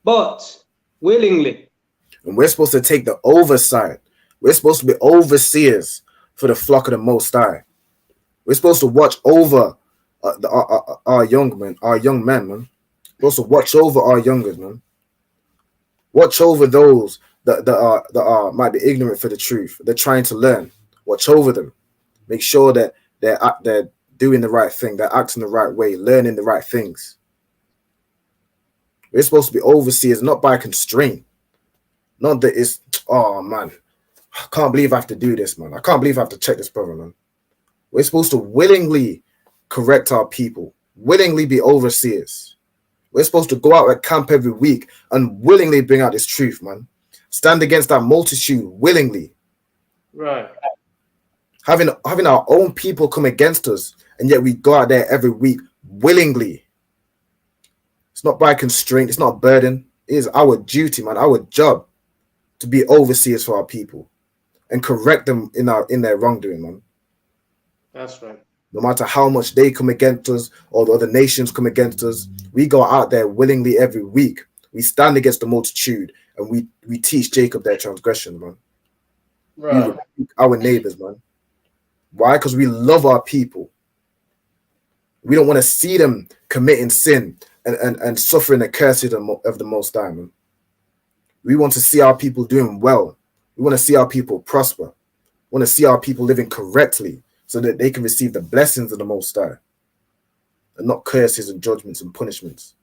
but willingly. And we're supposed to take the oversight. We're supposed to be overseers for the flock of the Most High. We're supposed to watch over our young men, man. We're supposed to watch over our youngers, man. Watch over those that are might be ignorant for the truth. They're trying to learn. Watch over them. Make sure that they're doing the right thing. They're acting the right way, learning the right things. We're supposed to be overseers, not by constraint. Not that it's, oh man, I can't believe I have to do this, man. I can't believe I have to check this brother, man. We're supposed to willingly correct our people, willingly be overseers. We're supposed to go out at camp every week and willingly bring out this truth, man. Stand against that multitude willingly. Right. Having our own people come against us, and yet we go out there every week willingly. It's not by constraint. It's not a burden. It is our duty, man, our job to be overseers for our people and correct them in their wrongdoing, man. That's right. No matter how much they come against us or the other nations come against us, we go out there willingly every week. We stand against the multitude, and we teach Jacob their transgression, man. Right. We rebuke our neighbors, man. Why? Because we love our people. We don't want to see them committing sin and suffering the curses of the Most High, man. We want to see our people doing well. We want to see our people prosper. We want to see our people living correctly so that they can receive the blessings of the Most High and not curses and judgments and punishments.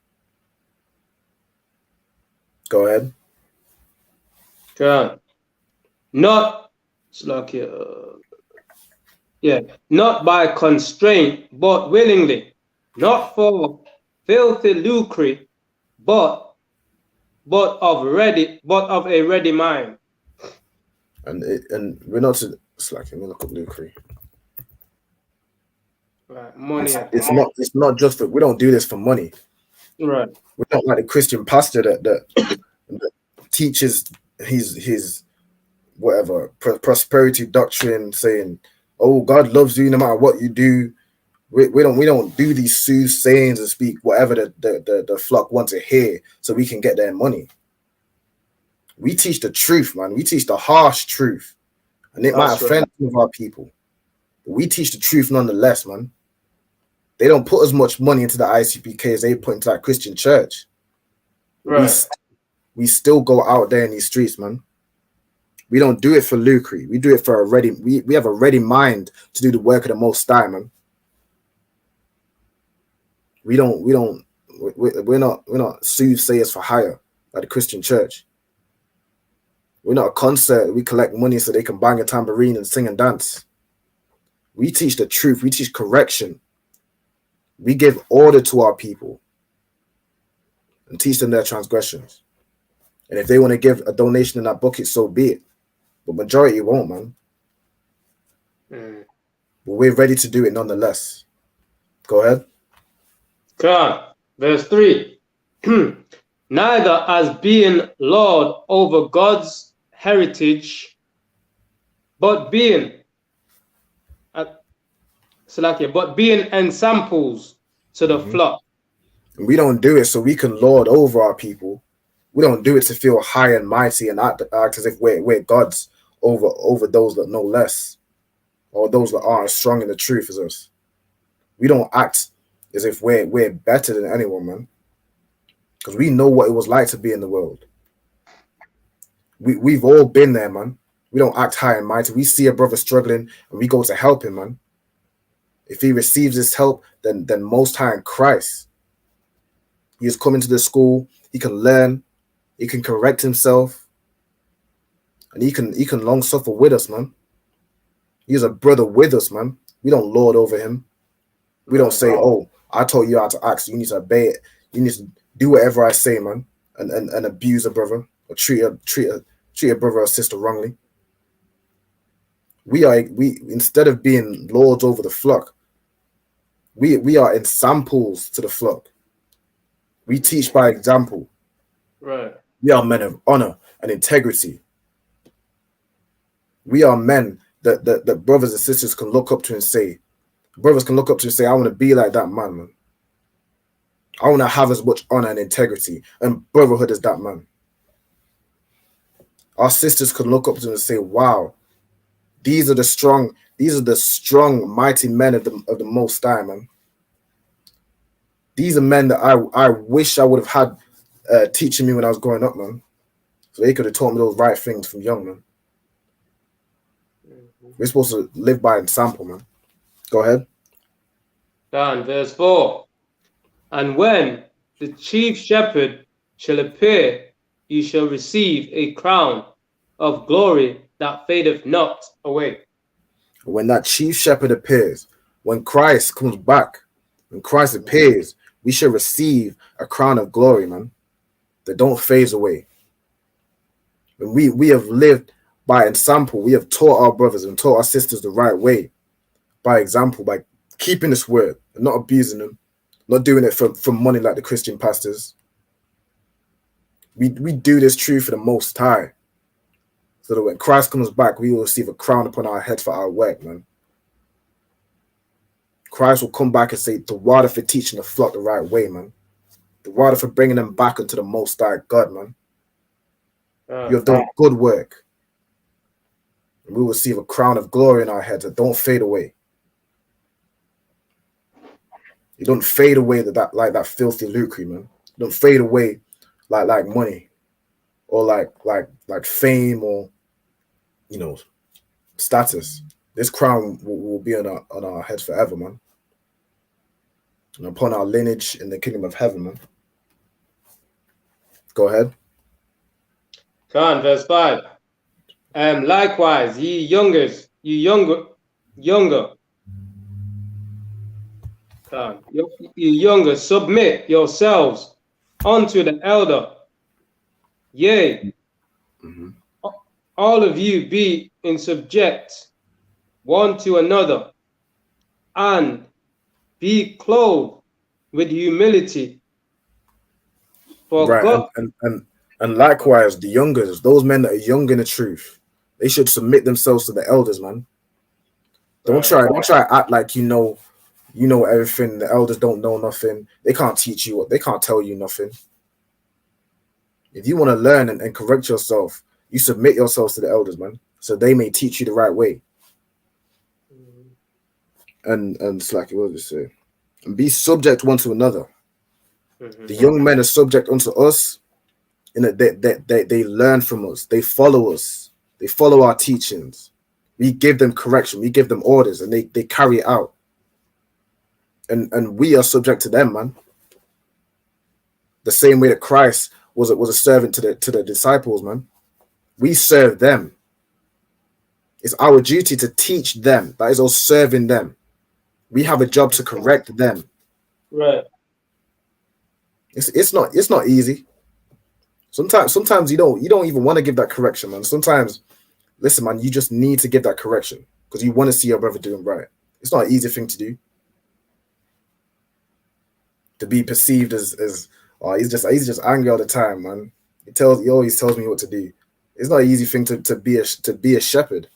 Go ahead. Right. Not by constraint, but willingly, not for filthy lucre, but of a ready mind. And we're not to slacking. Let me look up lucre. Right, money. It's not just for, we don't do this for money. Right. We're not like the Christian pastor that teaches his whatever prosperity doctrine, saying, "Oh, God loves you no matter what you do." We don't do these soothsayings and speak whatever the flock want to hear so we can get their money. We teach the truth, man. We teach the harsh truth, and it might offend some of our people, but we teach the truth nonetheless, man. They don't put as much money into the ICPK as they put into that Christian church. Right. We still go out there in these streets, man. We don't do it for lucre. We do it for we have a ready mind to do the work of the Most High, man. We're not soothsayers for hire like the Christian church. We're not a concert. We collect money so they can bang a tambourine and sing and dance. We teach the truth. We teach correction. We give order to our people and teach them their transgressions. And if they want to give a donation in that bucket, so be it. But majority won't, man. But we're ready to do it nonetheless. Go ahead. God, verse 3. Neither as being Lord over God's heritage, but being ensamples to the flock. And we don't do it so we can lord over our people. We don't do it to feel high and mighty and act as if we're gods over those that know less, or those that aren't as strong in the truth as us. We don't act as if we're better than anyone, man. Because we know what it was like to be in the world. We've all been there, man. We don't act high and mighty. We see a brother struggling and we go to help him, man. If he receives his help, then Most High in Christ. He is coming to the school. He can learn. He can correct himself. And he can long suffer with us, man. He is a brother with us, man. We don't lord over him. We don't say, "Oh, I told you how to act, so you need to obey it. You need to do whatever I say, man," and abuse a brother or treat a brother or sister wrongly. We instead of being lords over the flock, we are ensamples to the flock. We teach by example. Right. We are men of honor and integrity. We are men that brothers and sisters can look up to and say, brothers can look up to and say, "I want to be like that man. I want to have as much honor and integrity and brotherhood as that man." Our sisters can look up to them and say, "Wow, these are the strong, mighty men of the Most High, man. These are men that I wish I would have had teaching me when I was growing up, man. So they could have taught me those right things from young, man." We're supposed to live by example, man. Go ahead. Down, verse 4. And when the chief shepherd shall appear, ye shall receive a crown of glory that fadeth not away. When that chief shepherd appears, when Christ comes back, when Christ appears, we shall receive a crown of glory, man, that don't phase away. When we have lived by example, we have taught our brothers and taught our sisters the right way by example, by keeping this word and not abusing them, not doing it for money like the Christian pastors. We do this truth for the Most High, so that when Christ comes back, we will receive a crown upon our head for our work, man. Christ will come back and say, "The water for teaching the flock the right way, man." rather for bringing them back into the Most High God, man. You have Ah, done good work. And we will receive a crown of glory in our heads that don't fade away. You don't fade away like that filthy lucre, man. You don't fade away like money or like fame or status. This crown will be on our heads forever, man. And upon our lineage in the kingdom of heaven, man. Go ahead. Khan, verse 5. Likewise, ye younger, ye younger, submit yourselves unto the elder. Yea, Mhm. all of you be in subject one to another, and be clothed with humility. For Right, God, and likewise, the youngers, those men that are young in the truth, they should submit themselves to the elders, man. Don't try to act like you know everything. The elders don't know nothing. They can't teach you they can't tell you nothing. If you want to learn and correct yourself, you submit yourselves to the elders, man, so they may teach you the right way. And it's like, what does it say? And be subject one to another. The young men are subject unto us, in that they learn from us, they follow us, they follow our teachings. We give them correction, we give them orders, and they carry it out. And we are subject to them, man. The same way that Christ was a servant to the disciples, man. We serve them. It's our duty to teach them. That is us serving them. We have a job to correct them. right. It's not easy. Sometimes you don't even want to give that correction, man. Sometimes, listen, man, you just need to give that correction because you want to see your brother doing right. It's not an easy thing to do. To be perceived as oh, he's just angry all the time, man. He always tells me what to do. It's not an easy thing to be a shepherd.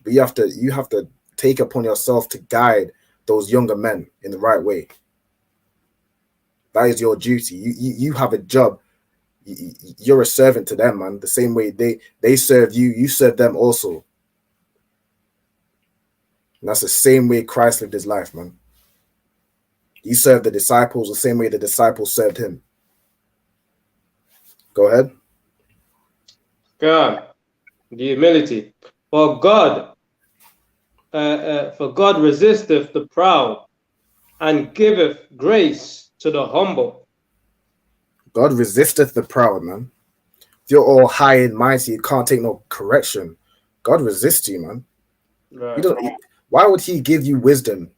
But you have to take upon yourself to guide those younger men in the right way. That is your duty. You have a job. You're a servant to them, man. The same way they serve you, you serve them also. And that's the same way Christ lived his life, man. He served the disciples the same way the disciples served him. Go ahead. God, the humility. For God resisteth the proud, and giveth grace to the humble. God resisteth the proud, man. If you're all high and mighty, you can't take no correction. God resists you, man. Right. Why would he give you wisdom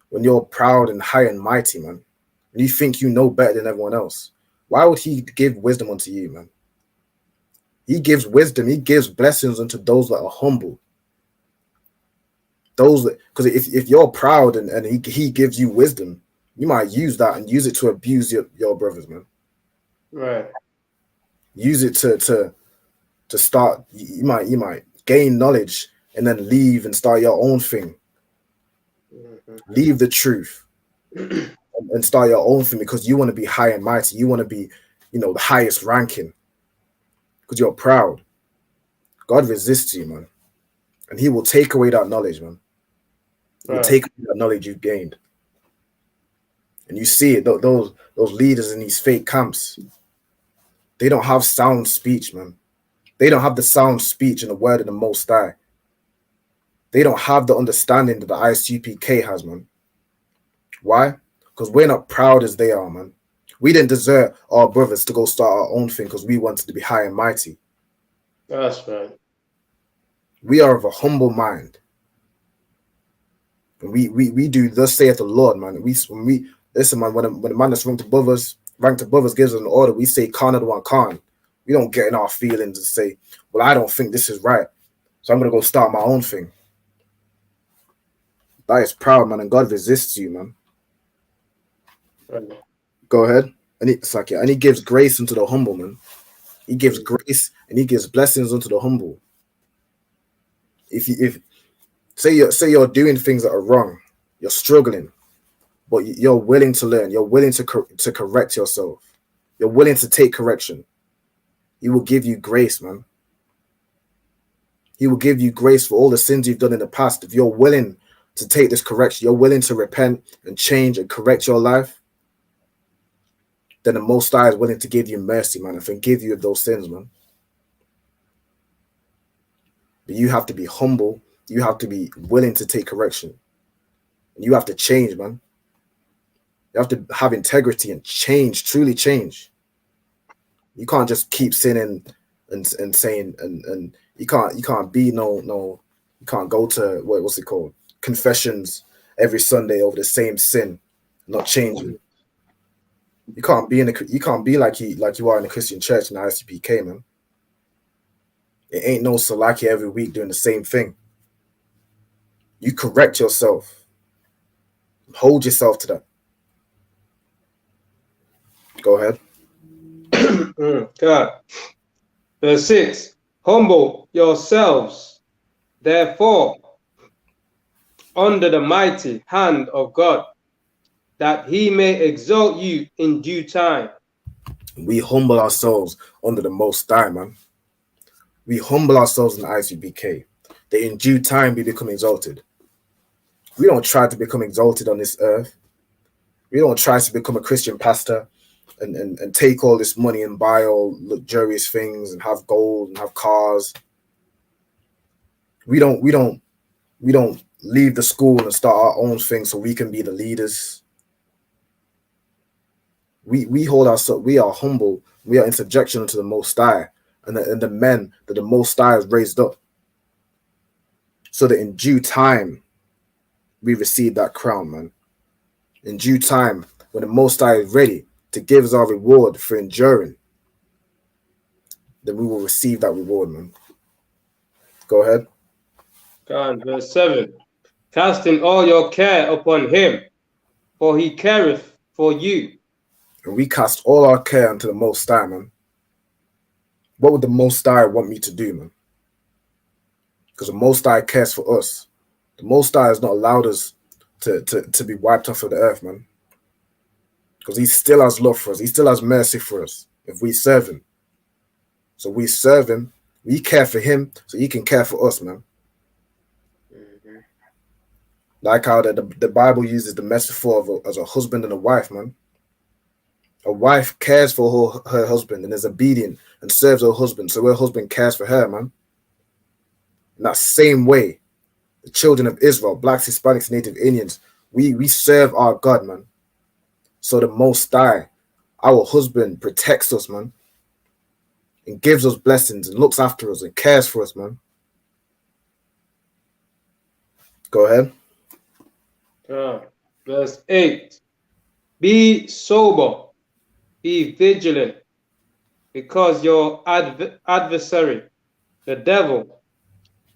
when you're proud and high and mighty, man? And you think you know better than everyone else? Why would he give wisdom unto you, man? He gives wisdom. He gives blessings unto those that are humble. Those that, because if you're proud and he gives you wisdom, you might use that and use it to abuse your brothers, man. Right. Use it to start. You might gain knowledge and then leave and start your own thing. Leave the truth and start your own thing because you want to be high and mighty. You want to be, the highest ranking because you're proud. God resists you, man, and he will take away that knowledge, man. He will take away that knowledge you've gained. And you see it, those leaders in these fake camps, they don't have sound speech, man. They don't have the sound speech and the word of the Most High. They don't have the understanding that the ISUPK has, man. Why? Because we're not proud as they are, man. We didn't desert our brothers to go start our own thing because we wanted to be high and mighty. That's right. We are of a humble mind. And we do thus saith the Lord, man. When we listen, man, when the man that's ranked above us gives us an order, we say Khan and one Khan. We don't get in our feelings and say, well, I don't think this is right, so I'm gonna go start my own thing. That is proud, man, and God resists you, man. Right. Go ahead. And he gives grace unto the humble, man. He gives grace and he gives blessings unto the humble. If say you're doing things that are wrong, you're struggling, but you're willing to learn. You're willing to correct yourself. You're willing to take correction. He will give you grace, man. He will give you grace for all the sins you've done in the past. If you're willing to take this correction, you're willing to repent and change and correct your life, then the Most High is willing to give you mercy, man, and forgive you of those sins, man. But you have to be humble. You have to be willing to take correction. You have to change, man. You have to have integrity and change, truly change. You can't just keep sinning and saying and you can't be you can't go to what's it called, confessions every Sunday over the same sin, not changing. You can't be like you are in a Christian church in the ICPK, man. It ain't no Salaki every week doing the same thing. You correct yourself. Hold yourself to that. Go ahead. God. Verse 6. Humble yourselves, therefore, under the mighty hand of God, that he may exalt you in due time. We humble ourselves under the Most High, man. We humble ourselves in the ICBK, that in due time we become exalted. We don't try to become exalted on this earth. We don't try to become a Christian pastor and take all this money and buy all luxurious things and have gold and have cars. We don't leave the school and start our own thing so we can be the leaders. We hold ourselves. We are humble. We are in subjection to the Most High and the men that the Most High has raised up, so that in due time we receive that crown, man. In due time, when the Most High is ready to give us our reward for enduring, then we will receive that reward, man. Go ahead. God, verse 7. Casting all your care upon him, for he careth for you. And we cast all our care unto the Most High, man. What would the Most High want me to do, man? Because the Most High cares for us. The Most High has not allowed us to be wiped off of the earth, man. Because he still has love for us. He still has mercy for us if we serve him. So we serve him. We care for him so he can care for us, man. Mm-hmm. Like how the Bible uses the metaphor as a husband and a wife, man. A wife cares for her husband and is obedient and serves her husband, so her husband cares for her, man. In that same way, the children of Israel, blacks, Hispanics, Native Indians, we serve our God, man. So the Most High, our husband, protects us, man, and gives us blessings and looks after us and cares for us, man. Go ahead. Verse 8. Be sober, be vigilant, because your adversary, the devil,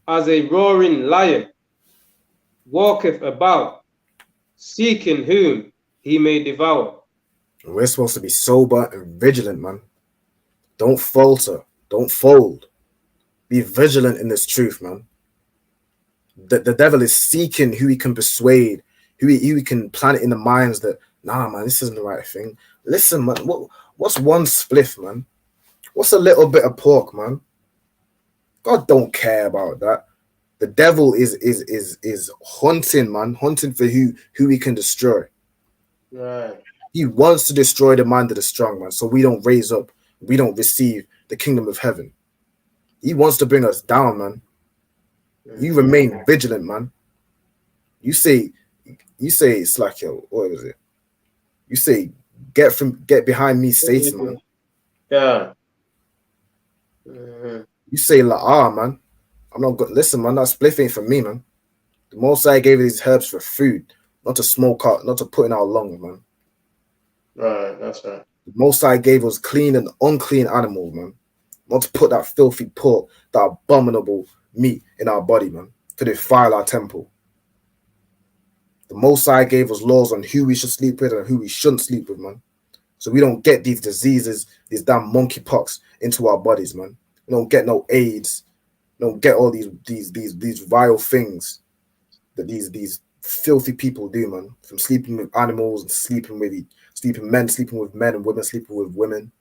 as a roaring lion, walketh about, seeking whom he may devour. And we're supposed to be sober and vigilant, man. Don't falter. Don't fold. Be vigilant in this truth, man. The devil is seeking who he can persuade, who he can plant in the minds that, nah, man, this isn't the right thing. Listen, man, what's one spliff, man? What's a little bit of pork, man? God don't care about that. The devil is hunting, man, hunting for who he can destroy. Right. He wants to destroy the mind of the strong, man, so we don't raise up, we don't receive the kingdom of heaven. He wants to bring us down, man. You remain vigilant, man. You say it's like, yo, what was it? You say, get behind me, Satan, man. Yeah. You say, man. I'm not good. Listen, man, that spliff ain't for me, man. The Most High gave these herbs for food, not to smoke out, not to put in our lungs, man. Right, that's right. The Most High gave us clean and unclean animals, man. Not to put that filthy pork, that abominable meat in our body, man, to defile our temple. The Most High gave us laws on who we should sleep with and who we shouldn't sleep with, man. So we don't get these diseases, these damn monkeypox into our bodies, man. We don't get no AIDS. We don't get all these vile things that these filthy people do, man. From sleeping with animals and sleeping with men, sleeping with men, and women sleeping with women.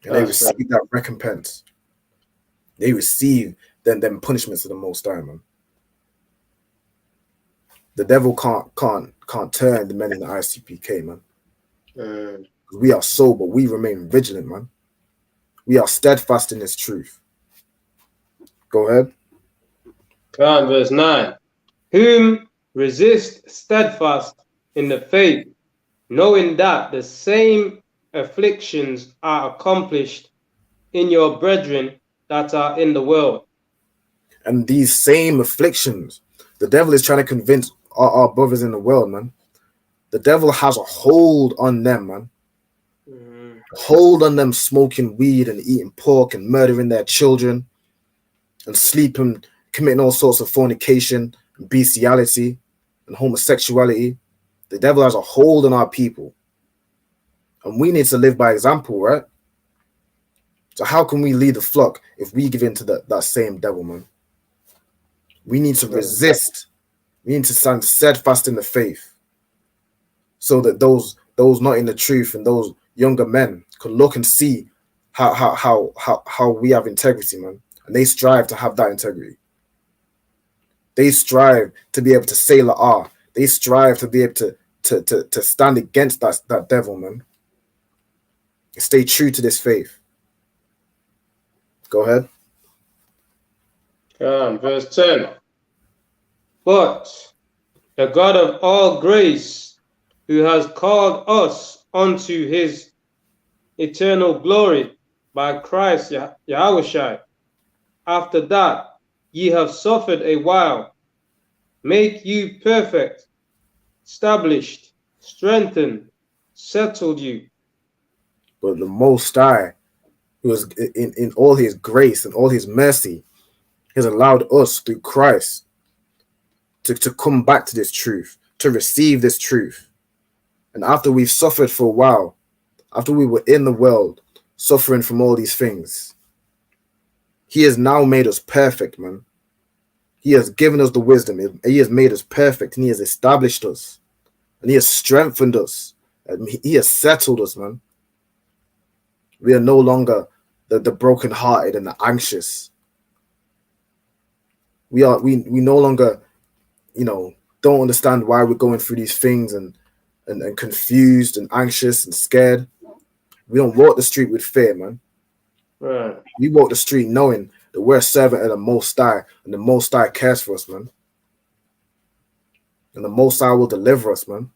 And they receive that recompense. They receive them punishments of the Most High, man. The devil can't turn the men in the ICPK, man. We are sober. We remain vigilant, man. We are steadfast in this truth. Go ahead. Verse 9. Whom resist steadfast in the faith, knowing that the same afflictions are accomplished in your brethren that are in the world. And these same afflictions, the devil is trying to convince our brothers in the world, man. The devil has a hold on them, man. Hold on them smoking weed and eating pork and murdering their children and sleeping, committing all sorts of fornication and bestiality and homosexuality. The devil has a hold on our people. And we need to live by example, right? So how can we lead the flock if we give in to that same devil, man? We need to resist. We need to stand steadfast in the faith so that those not in the truth and those younger men can look and see how we have integrity, man. And they strive to have that integrity. They strive to be able to say la'ah. They strive to be able to stand against that devil, man. Stay true to this faith. Go ahead. Verse 10. But the God of all grace, who has called us unto his eternal glory by Christ Yahushua, after that ye have suffered a while, make you perfect, established, strengthened, settled you. But the Most High, who is in all his grace and all his mercy, has allowed us through Christ to come back to this truth, to receive this truth. And after we've suffered for a while, after we were in the world, suffering from all these things, he has now made us perfect, man. He has given us the wisdom. He has made us perfect, and he has established us, and he has strengthened us, and he has settled us, man. We are no longer the brokenhearted and the anxious. We no longer, don't understand why we're going through these things and confused and anxious and scared. We don't walk the street with fear, man. Right. We walk the street knowing that we're a servant of the Most High, and the Most High cares for us, man. And the Most High will deliver us, man.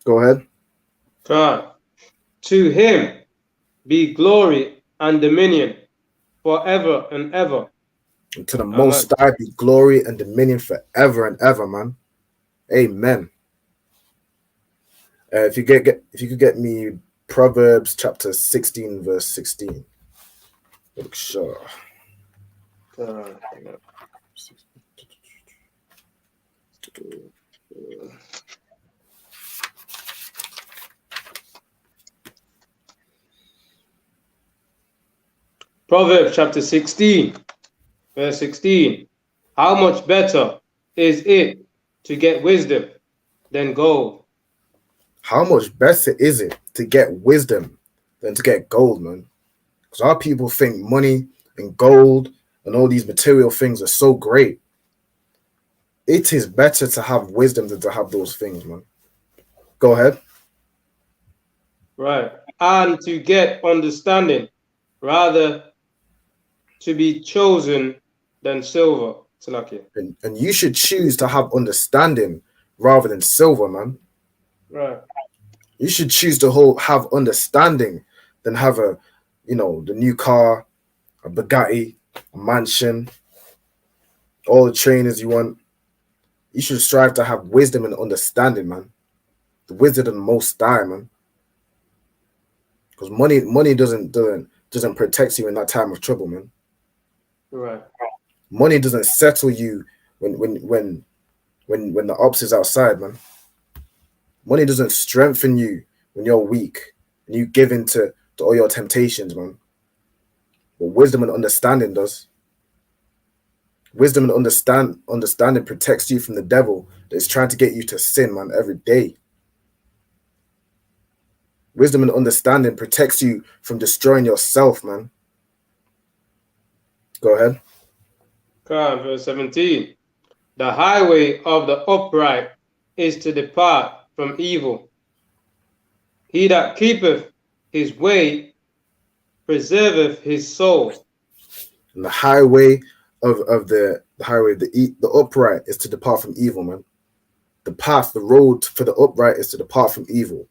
Go ahead. Right. To him be glory and dominion forever and ever. And to the Most High be glory and dominion forever and ever, man. Amen. If you could get me Proverbs chapter 16, verse 16. Look sure. Proverbs chapter 16, verse 16. How much better is it to get wisdom than gold? How much better is it to get wisdom than to get gold, man? Because our people think money and gold and all these material things are so great. It is better to have wisdom than to have those things, man. Go ahead. Right. And to get understanding, rather to be chosen than silver. And you should choose to have understanding rather than silver, man. Right. You should choose to have understanding than have the new car, a Bugatti, a mansion, all the trainers you want. You should strive to have wisdom and understanding, man. The wisdom of the Most High, man. Because money doesn't protect you in that time of trouble, man. Right. Money doesn't settle you when the ops is outside, man. Money doesn't strengthen you when you're weak and you give in to all your temptations, man. But wisdom and understanding does. Wisdom and understanding protects you from the devil that is trying to get you to sin, man, every day. Wisdom and understanding protects you from destroying yourself, man. Go ahead. Quran, verse 17. The highway of the upright is to depart from evil. He that keepeth his way preserveth his soul. And the highway of the upright is to depart from evil, man. The path, the road for the upright is to depart from evil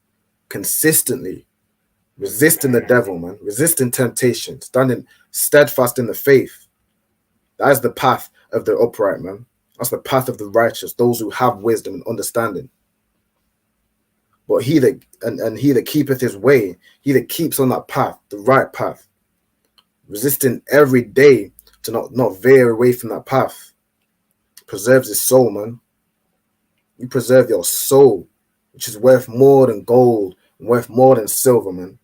consistently, resisting the devil, man, resisting temptation, standing steadfast in the faith. That is the path of the upright, man. That's the path of the righteous, those who have wisdom and understanding. But he that keepeth his way, he that keeps on that path, the right path, resisting every day to not veer away from that path, preserves his soul, man. You preserve your soul, which is worth more than gold and worth more than silver, man.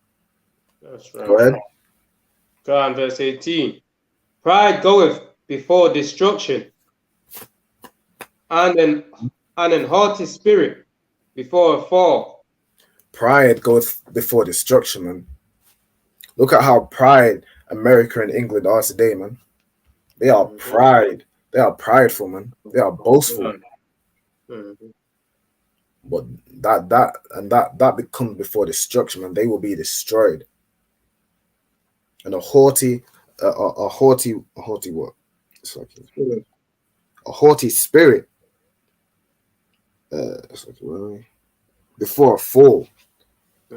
That's right. Go ahead. Quran, verse 18. Pride goeth before destruction, and an haughty spirit before a fall. Pride goeth before destruction, man. Look at how pride America and England are today, man. They are pride. They are prideful, man. They are boastful. But that becomes before destruction, man. They will be destroyed. And a haughty what? It's like a haughty spirit. It's like, before a fall.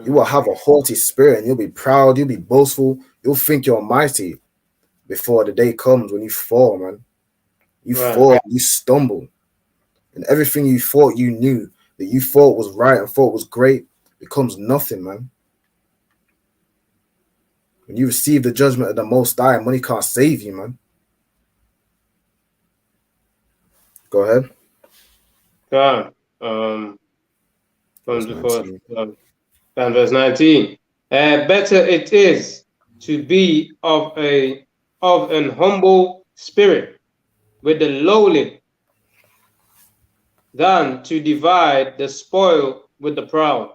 You will have a haughty spirit and you'll be proud, you'll be boastful, you'll think you're mighty before the day comes when you fall, man. You fall, you stumble. And everything you thought you knew, that you thought was right and thought was great, becomes nothing, man. When you receive the judgment of the Most High, money can't save you, man. Go ahead. Verse 19. Better it is to be of an humble spirit with the lowly than to divide the spoil with the proud.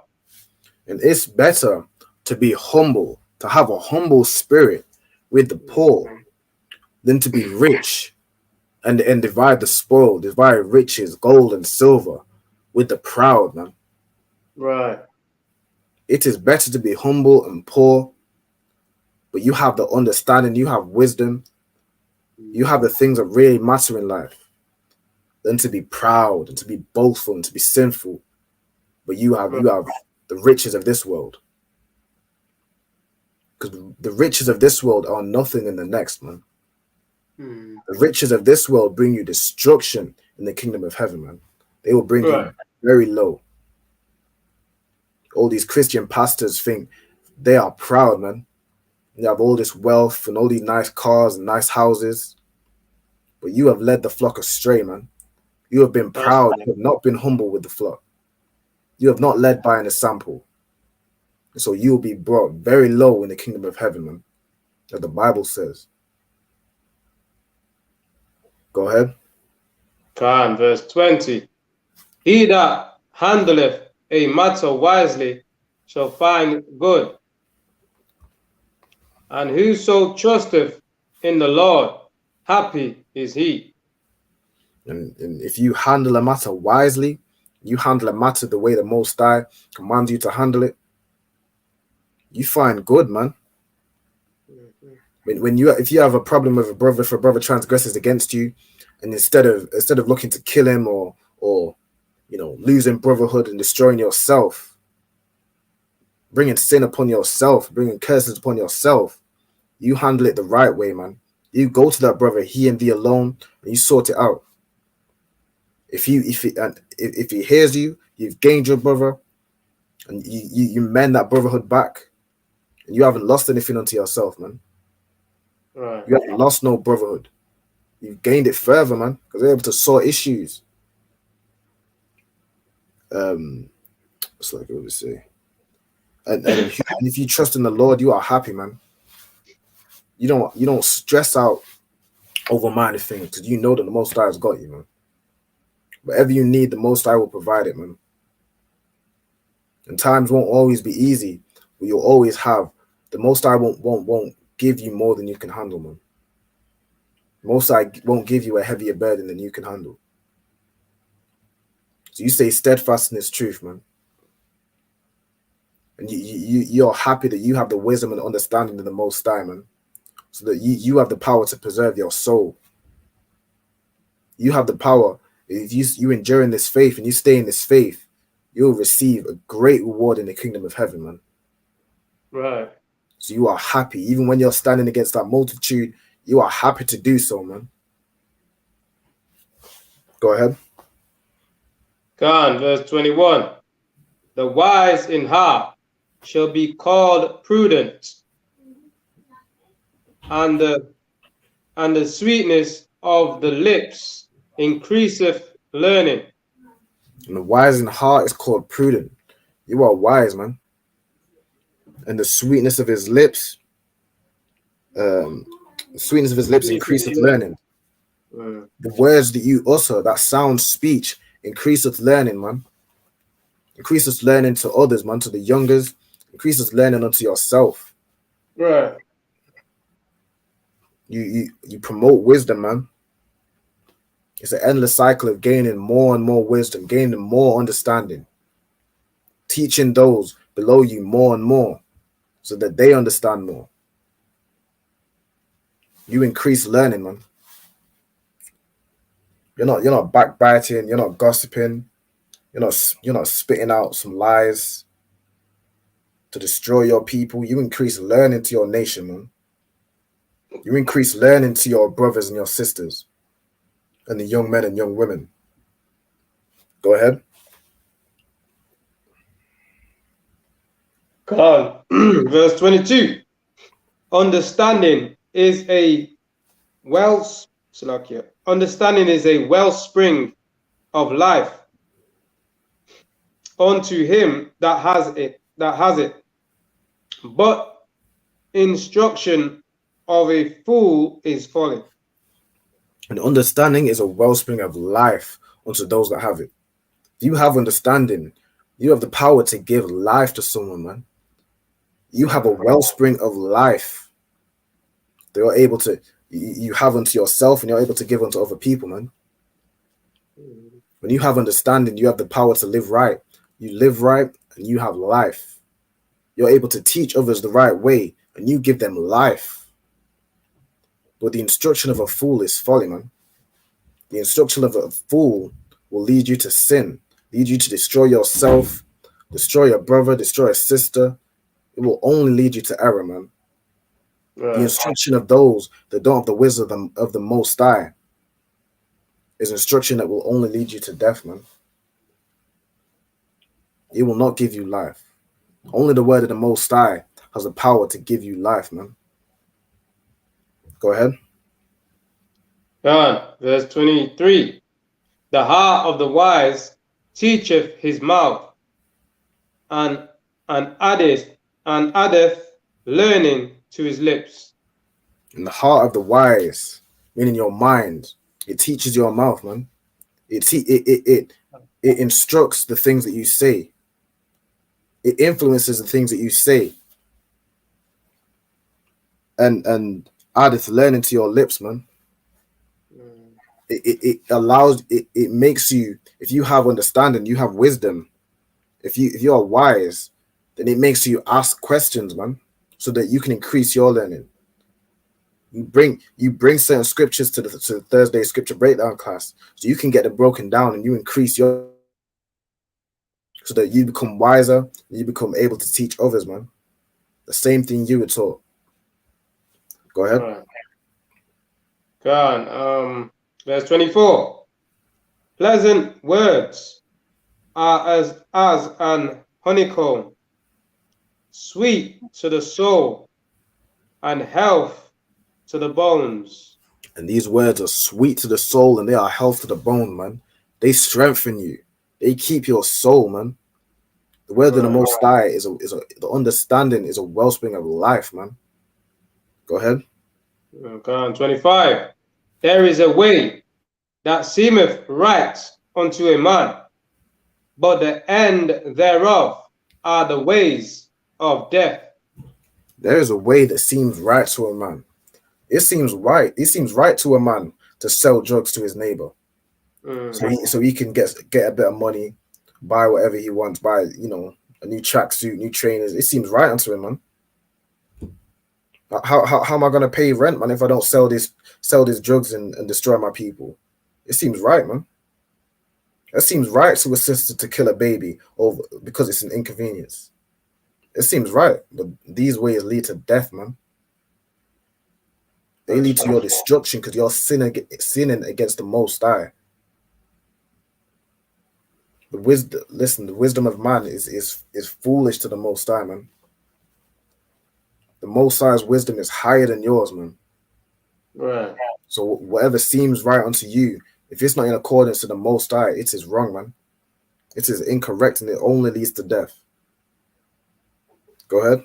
And it's better to be humble, to have a humble spirit with the poor, than to be rich and divide the spoil, divide riches, gold and silver with the proud, man. Right. It is better to be humble and poor, but you have the understanding, you have wisdom, you have the things that really matter in life, than to be proud and to be boastful and to be sinful. But you have the riches of this world. Because the riches of this world are nothing in the next, man. The riches of this world bring you destruction in the kingdom of heaven, man. They will bring you very low. All these Christian pastors think they are proud, man. They have all this wealth and all these nice cars and nice houses. But you have led the flock astray, man. You have been proud. You have not been humble with the flock. You have not led by an example. And so you will be brought very low in the kingdom of heaven, man. That the Bible says. Go ahead. Quran, verse 20. He that handleth a matter wisely shall find good. And whoso trusteth in the Lord, happy is he. And if you handle a matter wisely, you handle a matter the way the Most High commands you to handle it, you find good, man. If you have a problem with a brother, if a brother transgresses against you, and instead of looking to kill him or losing brotherhood and destroying yourself, bringing sin upon yourself, bringing curses upon yourself, you handle it the right way, man. You go to that brother, he and thee alone, and you sort it out. If he hears you, you've gained your brother, and you mend that brotherhood back, and you haven't lost anything unto yourself, man. Right. You haven't lost no brotherhood. You've gained it further, man, because they're able to sort issues. What's like what we say? And if you trust in the Lord, you are happy, man. You don't stress out over minor things, because you know that the Most High has got you, man. Whatever you need, the Most High will provide it, man. And times won't always be easy, but you'll always have. The Most High won't give you more than you can handle, man. Most High won't give you a heavier burden than you can handle. So you stay steadfast in this truth, man. And you're happy that you have the wisdom and understanding of the Most High, man. So that you have the power to preserve your soul. You have the power. If you endure in this faith and you stay in this faith, you'll receive a great reward in the kingdom of heaven, man. Right. So you are happy. Even when you're standing against that multitude, you are happy to do so, man. Go ahead. Quran, verse 21. The wise in heart shall be called prudent, and the sweetness of the lips increaseth learning. And the wise in heart is called prudent. You are wise, man. And the sweetness of his lips, increaseth learning. The words that you utter, that sound speech, increaseth learning, man. Increaseth learning to others, man, to the youngers. Increaseth learning unto yourself. Right. You promote wisdom, man. It's an endless cycle of gaining more and more wisdom, gaining more understanding, teaching those below you more and more so that they understand more. You increase learning, man. You're not backbiting, you're not gossiping, you're not spitting out some lies to destroy your people. You increase learning to your nation, man. You increase learning to your brothers and your sisters and the young men and young women. Go ahead. God. Verse 22. Understanding is a Understanding is a wellspring of life unto him that has it. But instruction of a fool is folly. And understanding is a wellspring of life unto those that have it. If you have understanding, you have the power to give life to someone, man. You have a wellspring of life that you're able to, you have unto yourself and you're able to give unto other people, man. When you have understanding, you have the power to live right. You live right and you have life. You're able to teach others the right way and you give them life. But the instruction of a fool is folly, man. The instruction of a fool will lead you to sin, lead you to destroy yourself, destroy your brother, destroy a sister. It will only lead you to error, man. Right. The instruction of those that don't have the wisdom of the Most High is instruction that will only lead you to death, man. It will not give you life. Only the word of the Most High has the power to give you life, man. Go ahead. God, verse 23. The heart of the wise teacheth his mouth, and addeth learning to his lips. In the heart of the wise, meaning your mind, it teaches your mouth, man. It instructs the things that you say. It influences the things that you say. And addeth learning to your lips, man. It allows, it makes you, if you have understanding, you have wisdom. If you are wise, then it makes you ask questions, man, so that you can increase your learning. You bring certain scriptures to the Thursday scripture breakdown class, so you can get them broken down and you increase your, so that you become wiser, you become able to teach others, man. The same thing you were taught. Go ahead. Right. Go on. Verse 24. Pleasant words are as an honeycomb, sweet to the soul and health to the bones. And these words are sweet to the soul and they are health to the bone, man. They strengthen you. They keep your soul, man. The word of the Most High the understanding is a wellspring of life, man. Go ahead. Okay, 25. There is a way that seemeth right unto a man, but the end thereof are the ways of death. There is a way that seems right to a man. It seems right. It seems right to a man to sell drugs to his neighbor, so he can get a bit of money, buy whatever he wants, buy a new tracksuit, new trainers. It seems right unto him, man. How am I gonna pay rent, man, if I don't sell these drugs and destroy my people? It seems right, man. It seems right to a sister to kill a baby over because it's an inconvenience. It seems right, but these ways lead to death, man. They lead to your destruction because you're sinning against the Most High. The wisdom of man is foolish to the Most High, man. The Most High's wisdom is higher than yours, man. Right. So whatever seems right unto you, if it's not in accordance to the Most High, it is wrong, man. It is incorrect, and it only leads to death. Go ahead.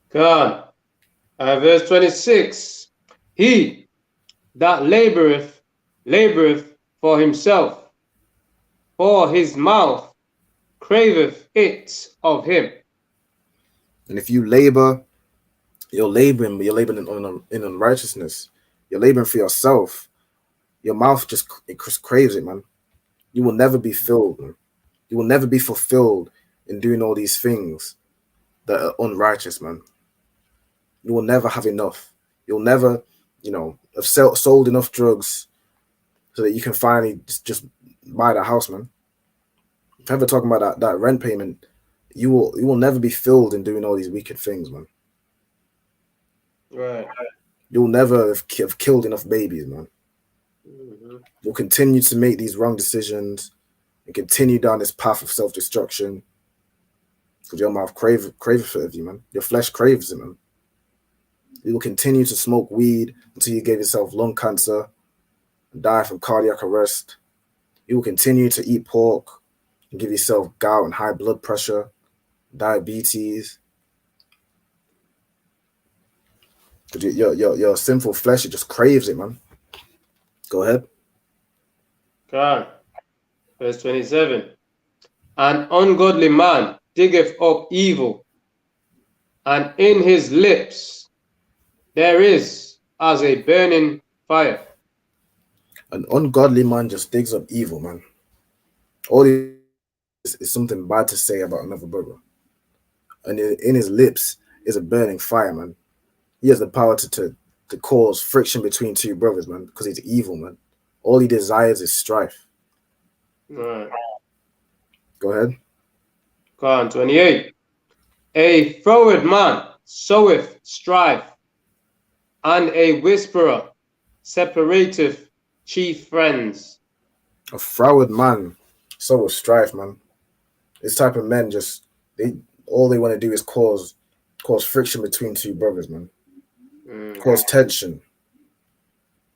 God. Verse 26. He that laboureth for himself, for his mouth craveth it of him. And if you labor, you're laboring, but you're laboring in unrighteousness. You're laboring for yourself. Your mouth just craves it, man. You will never be filled, man. You will never be fulfilled in doing all these things that are unrighteous, man. You will never have enough. You'll never, have sold enough drugs so that you can finally just buy the house, man. If you're ever talking about that rent payment, you will never be filled in doing all these wicked things, man. Right. You'll never have killed enough babies, man. You'll continue to make these wrong decisions and continue down this path of self-destruction because your mouth craves it of you, man. Your flesh craves it, man. You will continue to smoke weed until you give yourself lung cancer and die from cardiac arrest. You will continue to eat pork and give yourself gout and high blood pressure, diabetes. Because your sinful flesh, it just craves it, man. Go ahead. God. Verse 27. An ungodly man diggeth up evil, and in his lips there is as a burning fire. An ungodly man just digs up evil, man. All he is something bad to say about another brother. And in his lips is a burning fire, man. He has the power to cause friction between two brothers, man, because he's evil, man. All he desires is strife. Right. Go ahead. Go on, 28. A froward man soweth strife, and a whisperer separateth chief friends. A froward man soweth strife, man. This type of men all they want to do is cause friction between two brothers, man. Cause tension.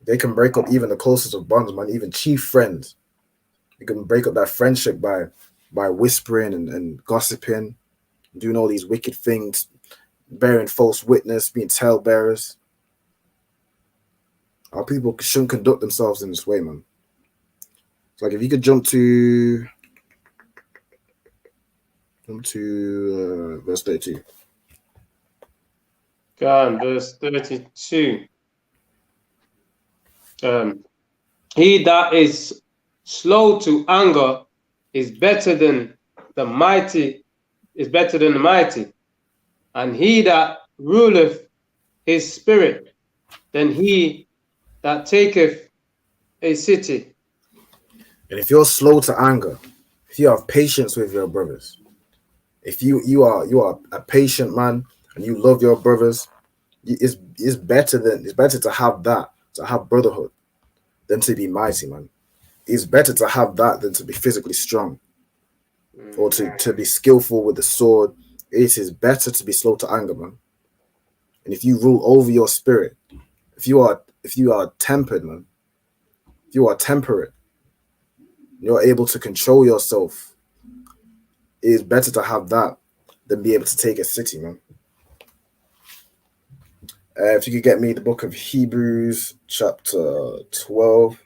They can break up even the closest of bonds, man, even chief friends. They can break up that friendship by whispering and gossiping, doing all these wicked things, bearing false witness, being talebearers. Our people shouldn't conduct themselves in this way, man. It's like if you could jump to verse 32. Go on, verse 32. He that is slow to anger is better than the mighty, and he that ruleth his spirit than he that taketh a city. And if you're slow to anger, if you have patience with your brothers, if you are a patient man and you love your brothers, it's better to have that, to have brotherhood, than to be mighty, man. It's better to have that than to be physically strong or to be skillful with the sword. It is better to be slow to anger, man. And if you rule over your spirit, if you are tempered, man, if you are temperate, you're able to control yourself. It is better to have that than be able to take a city, man. If you could get me the book of Hebrews, chapter 12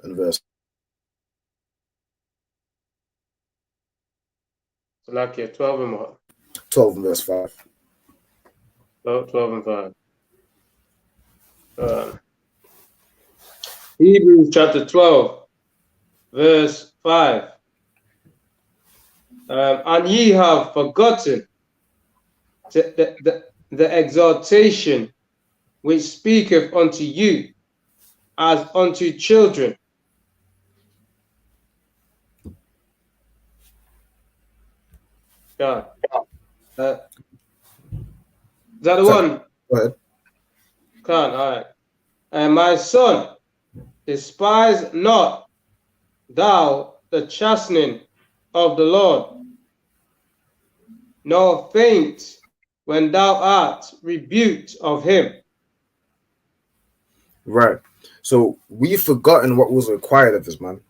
and verse So like 12 and what? 12 and verse 5. 12 and 5. Hebrews chapter 12, verse 5. And ye have forgotten the exhortation which speaketh unto you as unto children. Yeah. Is that the one? Go ahead. All right. And my son, despise not thou the chastening of the Lord, nor faint when thou art rebuked of him. Right. So we've forgotten what was required of us, man.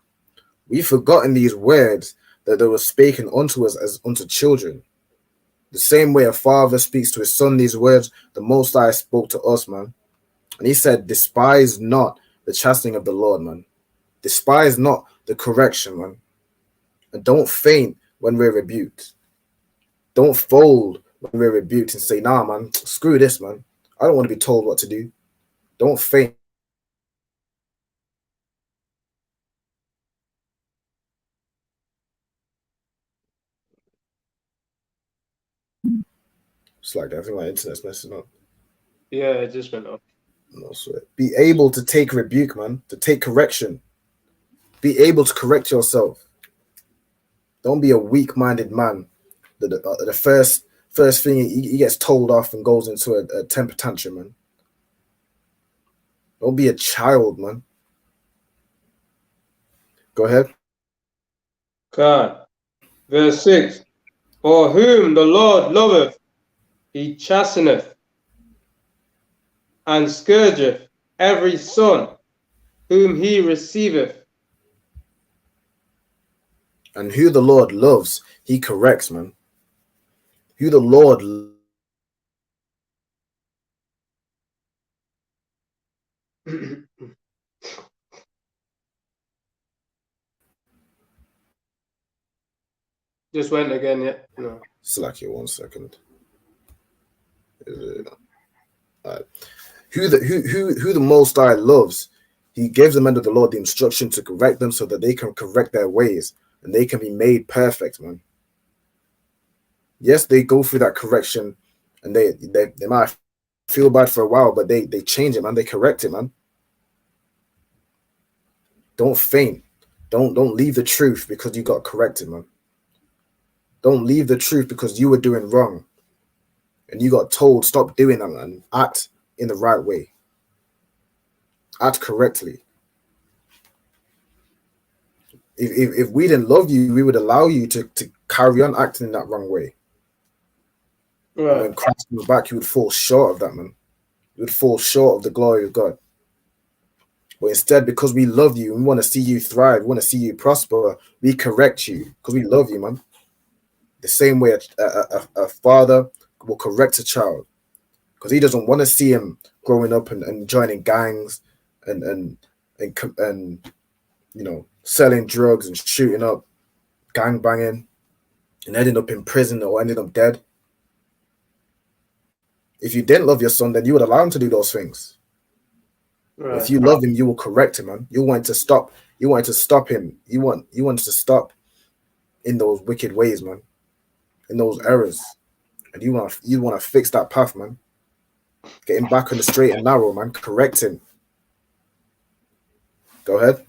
We've forgotten these words that they were speaking unto us as unto children. The same way a father speaks to his son these words, the Most High spoke to us, man. And he said, despise not the chastening of the Lord, man. Despise not the correction, man. And don't faint when we're rebuked. Don't fold when we're rebuked and say, nah, man, screw this, man. I don't want to be told what to do. Don't faint. It's like that. I think my internet's messing up. Yeah, it just went off. No sweat. Be able to take rebuke, man. To take correction. Be able to correct yourself. Don't be a weak-minded man. The first thing he gets told off and goes into a temper tantrum, man. Don't be a child, man. Go ahead. God. Verse 6. For whom the Lord loveth, he chasteneth, and scourgeth every son whom he receiveth. And who the Lord loves, he corrects, man. Who the Lord Just went again, yeah. No. Slack here 1 second. Right. Who the Most High loves, he gives them under the Lord the instruction to correct them so that they can correct their ways and they can be made perfect, man. Yes, they go through that correction and they might feel bad for a while, but they change it, man. They correct it, man. Don't faint. Don't leave the truth because you got corrected, man. Don't leave the truth because you were doing wrong and you got told stop doing that, man. Act in the right way. Act correctly. If we didn't love you, we would allow you to carry on acting in that wrong way. Right. And when Christ comes back, you would fall short of that, man. You would fall short of the glory of God. But instead, because we love you, we want to see you thrive, we want to see you prosper, we correct you because we love you, man. The same way a father will correct a child because he doesn't want to see him growing up and joining gangs and you know, selling drugs and shooting up, gang banging, and ending up in prison or ending up dead. If you didn't love your son, then you would allow him to do those things. Right. If you love him, you will correct him, man. You want to stop. You want to stop him. You want to stop in those wicked ways, man, in those errors, and you want to fix that path, man. Get him back on the straight and narrow, man. Correct him. Go ahead.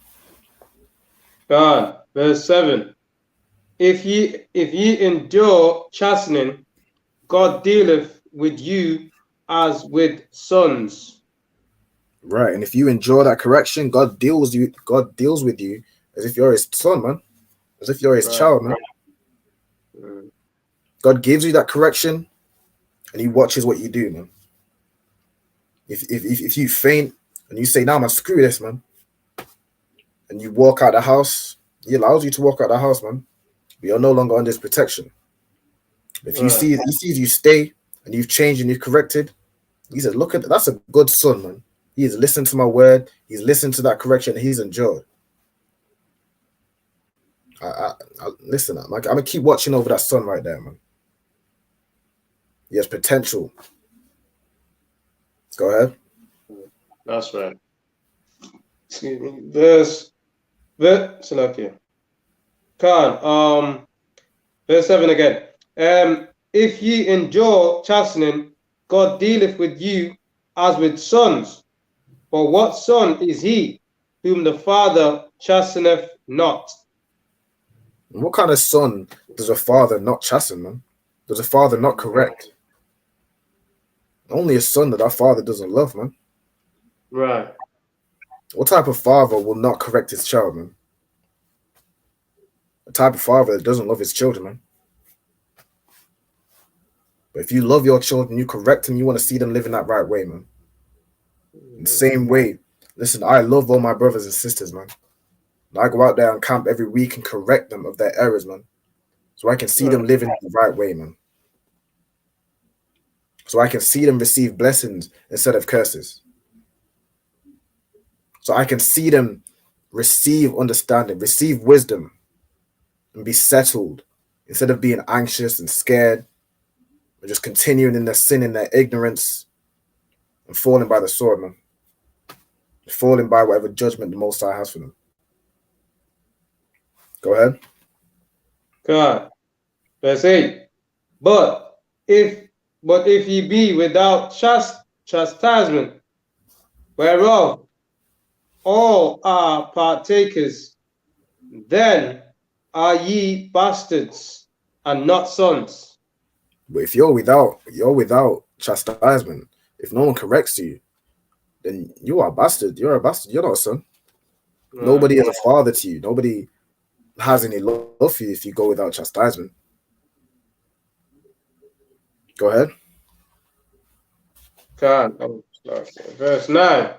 God, verse 7. If ye endure chastening, God dealeth with you as with sons. Right, and if you endure that correction, God deals with you as if you're his son, man. As if you're his child, man. God gives you that correction, and he watches what you do, man. If you faint and you say, "Nah, man, screw this, man," and you walk out the house, he allows you to walk out the house, man. But you're no longer under his protection. If he sees you stay and you've changed and you've corrected, He said, look at that's a good son, man. He's listened to my word. He's listened to that correction. He's endured. Listen, I'm gonna keep watching over that son right there, man. He has potential. Go ahead. That's right. Excuse me. Verse Salakia. Khan, verse 7 again. If ye endure chastening, God dealeth with you as with sons. For what son is he whom the father chasteneth not? What kind of son does a father not chasten, man? Does a father not correct? Only a son that our father doesn't love, man. Right. What type of father will not correct his child, man? A type of father that doesn't love his children, man. But if you love your children, you correct them, you want to see them living that right way, man. In the same way, listen, I love all my brothers and sisters, man. And I go out there and camp every week and correct them of their errors, man. So I can see them living the right way, man. So I can see them receive blessings instead of curses. So I can see them receive understanding, receive wisdom, and be settled instead of being anxious and scared, or just continuing in their sin, in their ignorance, and falling by the sword, man. Falling by whatever judgment the Most High has for them. Go ahead. God. Verse 8. But if ye be without chastisement, whereof all are partakers, then are ye bastards and not sons. But if you're without chastisement, if no one corrects you, then you are a bastard. You're a bastard. You're not a son. Right. Nobody is a father to you. Nobody has any love for you if you go without chastisement. Go ahead. God. Oh, verse 9.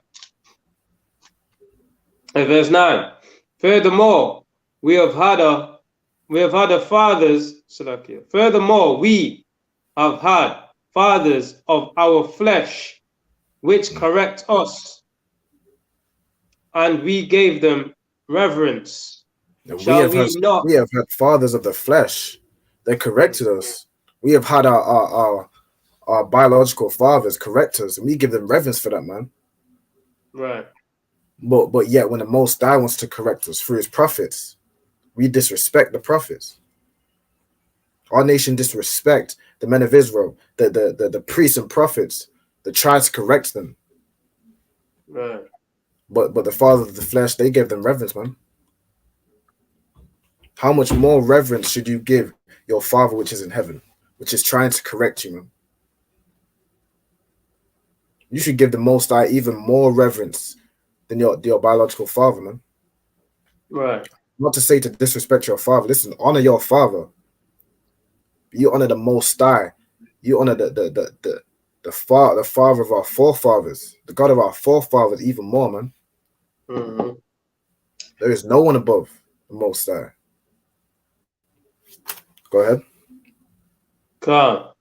Verse 9. Furthermore, we have had a fathers. Furthermore, we have had fathers of our flesh, which correct us, and we gave them reverence. And Shall we not? we have had fathers of the flesh. They corrected us. We have had our biological fathers correct us, and we give them reverence for that, man. Right. But yet, when the Most High wants to correct us through His prophets, we disrespect the prophets. Our nation disrespect the men of Israel, the priests and prophets that try to correct them. Right. But the fathers of the flesh, they gave them reverence, man. How much more reverence should you give your Father which is in heaven, which is trying to correct you, man? You should give the Most High even more reverence than your biological father, man. Right. Not to say to disrespect your father. Listen, honor your father. You honor the Most High. You honor the father of our forefathers, the God of our forefathers, even more, man. Mm-hmm. There is no one above the Most High. Go ahead. God.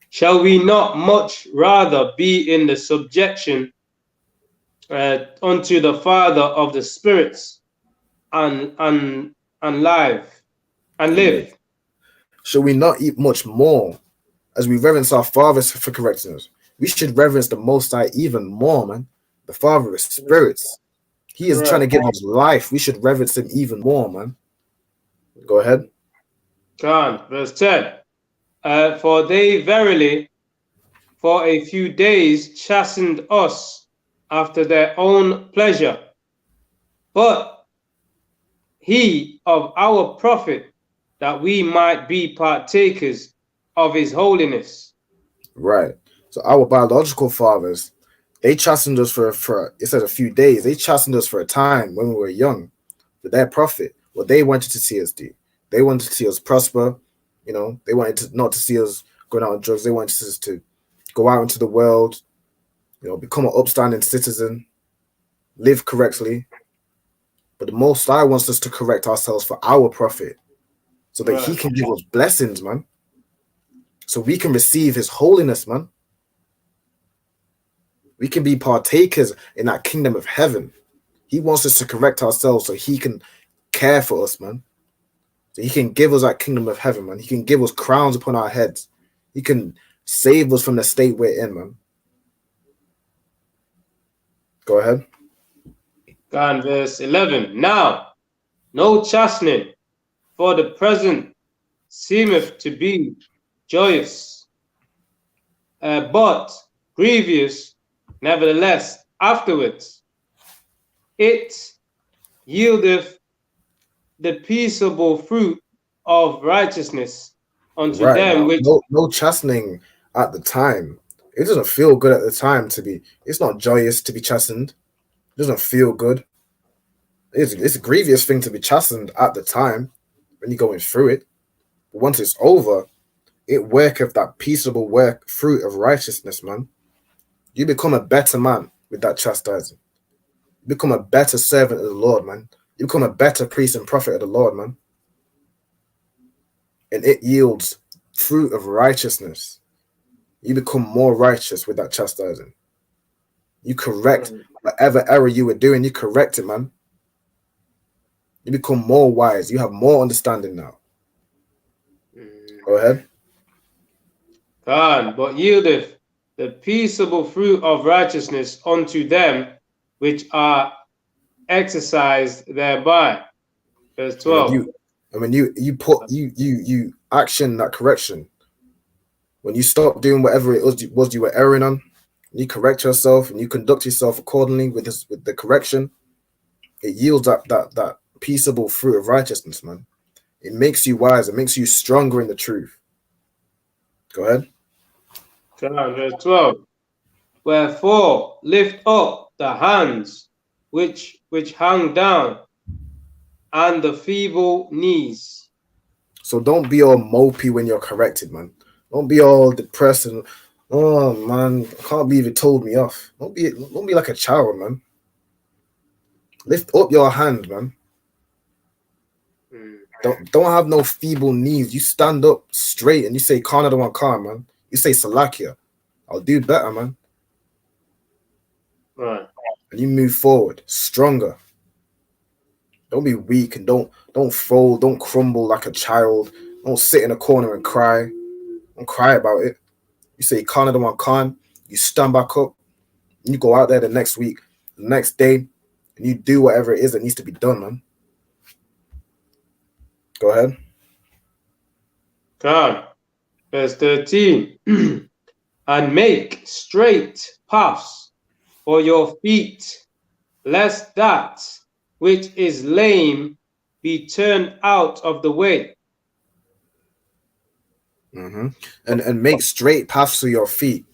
Shall we not much rather be in the subjection unto the Father of the spirits and live? Shall we not eat much more as we reverence our fathers for correcting us? We should reverence the Most High even more, man. The Father of spirits. He is trying to give us life. We should reverence Him even more, man. Go ahead. God. Verse 10. For they verily for a few days chastened us after their own pleasure, but He of our profit, that we might be partakers of His holiness. Right. So our biological fathers, they chastened us for it says a few days. They chastened us for a time when we were young, for their profit. What they wanted to see us do. They wanted to see us prosper. You know, they wanted not to see us going out on drugs. They wanted us to go out into the world, you know, become an upstanding citizen, live correctly. But the Most High wants us to correct ourselves for our profit, so that He can give us blessings, man. So we can receive His holiness, man. We can be partakers in that kingdom of heaven. He wants us to correct ourselves so he can care for us, man. So he can give us that kingdom of heaven, man. He can give us crowns upon our heads. He can save us from the state we're in, man. Go ahead. And verse 11. Now, no chastening for the present seemeth to be joyous, but grievous, nevertheless, afterwards. It yieldeth the peaceable fruit of righteousness unto Right them now, which... no chastening at the time. It doesn't feel good at the time to be. It's not joyous to be chastened. It doesn't feel good. It's a grievous thing to be chastened at the time when you're going through it. But once it's over, it worketh that peaceable work fruit of righteousness, man. You become a better man with that chastising. You become a better servant of the Lord, man. You become a better priest and prophet of the Lord, man. And it yields fruit of righteousness. You become more righteous with that chastising. You correct whatever error you were doing, you correct it, man. You become more wise. You have more understanding now. Go ahead. God, but yieldeth the peaceable fruit of righteousness unto them which are exercised thereby. Verse 12. When you action that correction. When you stop doing whatever it was you were erring on, you correct yourself and you conduct yourself accordingly with the correction, it yields up that peaceable fruit of righteousness, man. It makes you wise. It makes you stronger in the truth. Go ahead. Verse 12. Wherefore lift up the hands which hang down, and the feeble knees. So don't be all mopey when you're corrected, man. Don't be all depressed and, oh man, I can't believe it told me off. Don't be like a child, man. Lift up your hand, man. Don't have no feeble knees. You stand up straight and you say Kana one Khan, man. You say Salakia. I'll do better, man. Right. And you move forward, stronger. Don't be weak and don't fold, don't crumble like a child. Don't sit in a corner and cry. Don't cry about it. You say Kana one Khan, you stand back up, and you go out there the next week, the next day, and you do whatever it is that needs to be done, man. Go ahead. God. Verse 13. And make straight paths for your feet, lest that which is lame be turned out of the way. And make straight paths for your feet.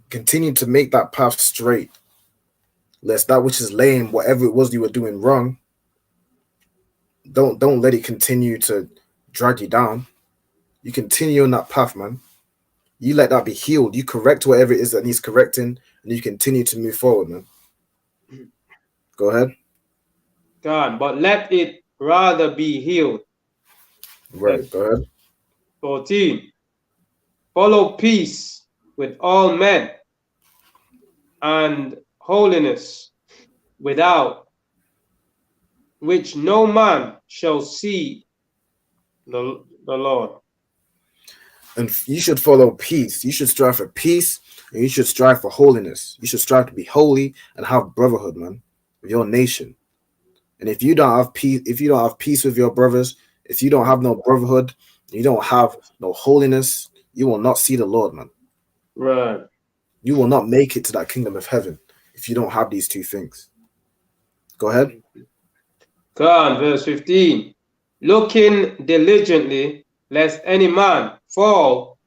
Continue to make that path straight, lest that which is lame, whatever it was you were doing wrong, don't let it continue to drag you down. You continue on that path, man. You let that be healed. You correct whatever it is that needs correcting, and you continue to move forward, man. Go ahead. God, but let it rather be healed. Right, go ahead. 14. Follow peace with all men and holiness, without which no man shall see the Lord. And you should follow peace. You should strive for peace, and you should strive for holiness. You should strive to be holy and have brotherhood, man, with your nation. And if you don't have peace with your brothers, if you don't have no brotherhood, you don't have no holiness, you will not see the Lord, man. Right. You will not make it to that kingdom of heaven if you don't have these two things. Go ahead. God, verse 15. Looking diligently, lest any man fall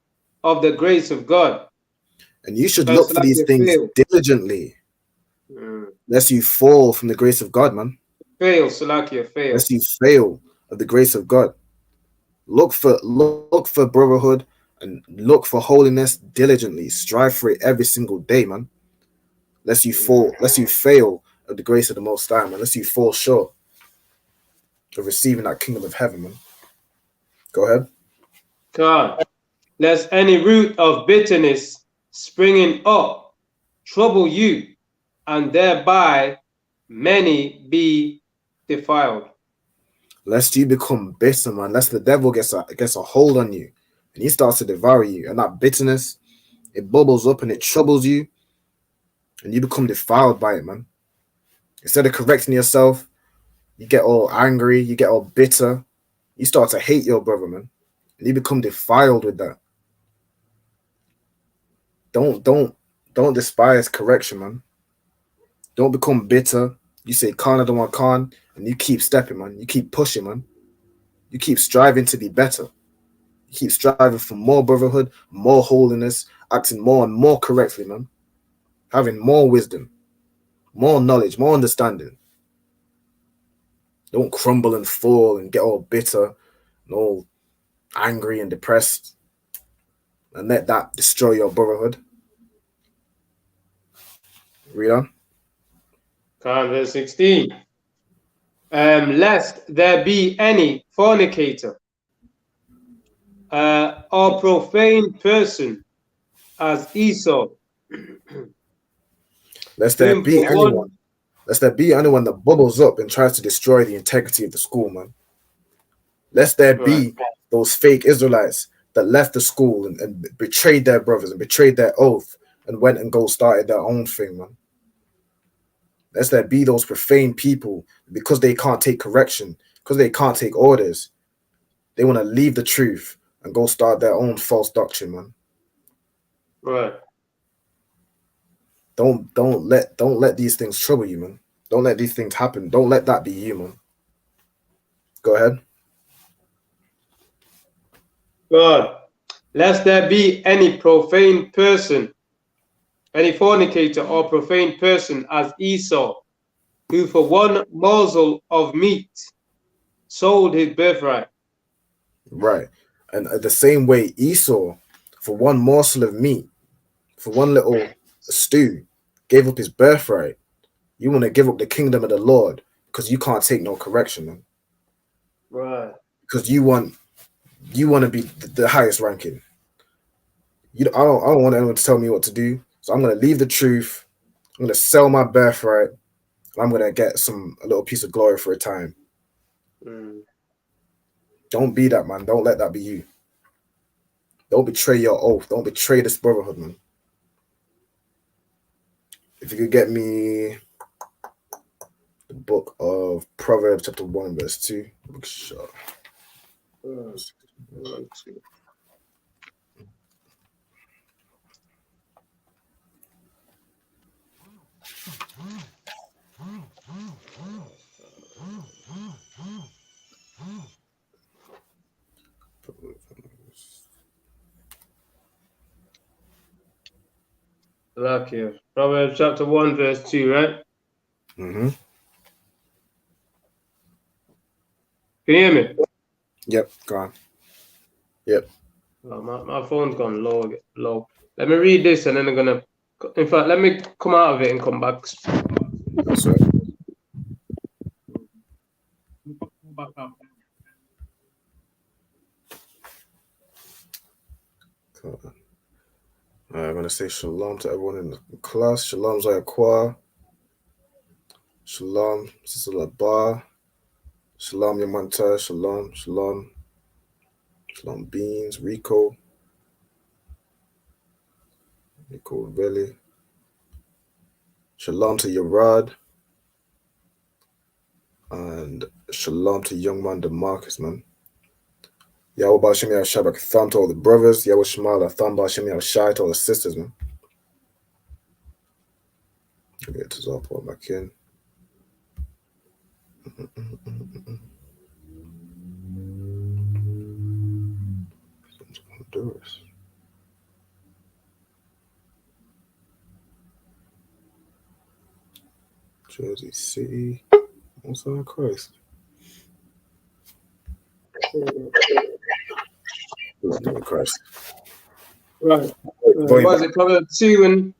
of the grace of God. And you should look for these things diligently, lest you fall from the grace of God, man. Fail, Salakia, fail. Lest you fail of the grace of God. Look for brotherhood and look for holiness diligently. Strive for it every single day, man. Lest you fail of the grace of the Most High, man. Unless you fall short of receiving that kingdom of heaven, man. Go ahead. God, lest any root of bitterness springing up trouble you, and thereby many be defiled. Lest you become bitter, man. Lest the devil gets a hold on you and he starts to devour you. And that bitterness, it bubbles up and it troubles you, and you become defiled by it, man. Instead of correcting yourself, you get all angry, you get all bitter, you start to hate your brother, man. And you become defiled with that. Don't despise correction, man. Don't become bitter. You say Khan, I don't want Khan, and you keep stepping, man. You keep pushing, man. You keep striving to be better. You keep striving for more brotherhood, more holiness, acting more and more correctly, man. Having more wisdom, more knowledge, more understanding. Don't crumble and fall and get all bitter and all angry and depressed and let that destroy your brotherhood. Read on. Verse 16. Lest there be any fornicator or profane person as Esau. Lest there be anyone that bubbles up and tries to destroy the integrity of the school, man. Lest there be those fake Israelites that left the school and betrayed their brothers and betrayed their oath and went and started their own thing, man. Lest there be those profane people, because they can't take correction, because they can't take orders, they want to leave the truth and go start their own false doctrine, man. Right. Don't let these things trouble you, man. Don't let these things happen. Don't let that be you, man. Go ahead. God, lest there be any profane person, any fornicator or profane person as Esau, who for one morsel of meat sold his birthright. Right. And the same way Esau, for one morsel of meat, for one little stew, gave up his birthright. You want to give up the kingdom of the Lord because you can't take no correction, man. Right. Because you want to be the highest ranking. I don't want anyone to tell me what to do. So I'm going to leave the truth. I'm going to sell my birthright. And I'm going to get a little piece of glory for a time. Don't be that, man. Don't let that be you. Don't betray your oath. Don't betray this brotherhood, man. If you could get me the book of Proverbs chapter 1 verse 2. Bookshop. Look here. Proverbs chapter 1 verse 2, right? Mm-hmm. Can you hear me? Yep, go on. Yep. Oh, my phone's gone low. Let me read this and then I'm gonna. In fact, let me come out of it and come back. That's right. Back up. I'm going to say shalom to everyone in the class. Shalom Zayakwa. Shalom Sister Labar. Shalom Yamanta. Shalom. Shalom. Shalom Beans. Rico Veli. Shalom to Yarad. And shalom to young man DeMarcus, man. Yahweh Bashim Yah Shabak Thumb to all the brothers. Yahweh Shemala Thumb Bashim Yah Shai to all the sisters, man. Get this all pulled back in. Honduras. Jersey City. Most High Christ. Christ. Right. What is it? Proverbs 2 and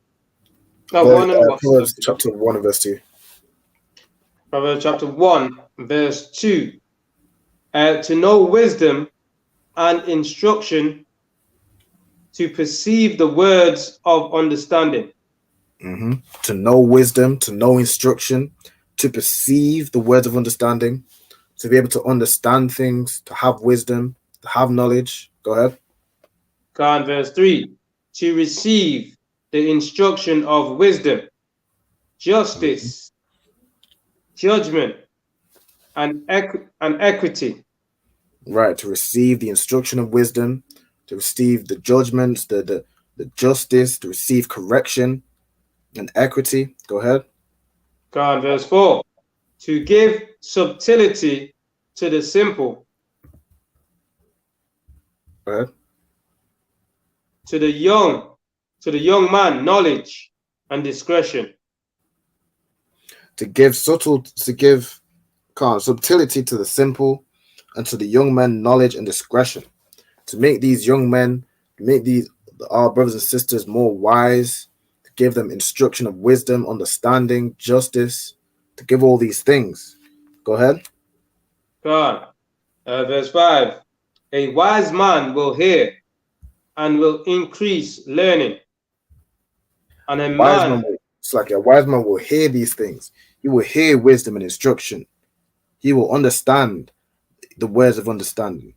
Proverbs chapter 1 verse 2. Proverbs chapter 1 verse 2. To know wisdom and instruction, to perceive the words of understanding. To know wisdom, to know instruction, to perceive the words of understanding, to be able to understand things, to have wisdom, to have knowledge. Go ahead. Verse 3. To receive the instruction of wisdom, justice, judgment, and equity. Right, to receive the instruction of wisdom, to receive the judgments, the justice, to receive correction and equity. Go ahead. Verse 4. To give subtlety to the simple, Go ahead. to the young man, knowledge and discretion. To give subtlety to the simple, and to the young men knowledge and discretion. To make these young men, make these our brothers and sisters more wise, to give them instruction of wisdom, understanding, justice, to give all these things. Go ahead. Verse 5. A wise man will hear and will increase learning. And a It's like a wise man will hear these things. He will hear wisdom and instruction. He will understand the words of understanding.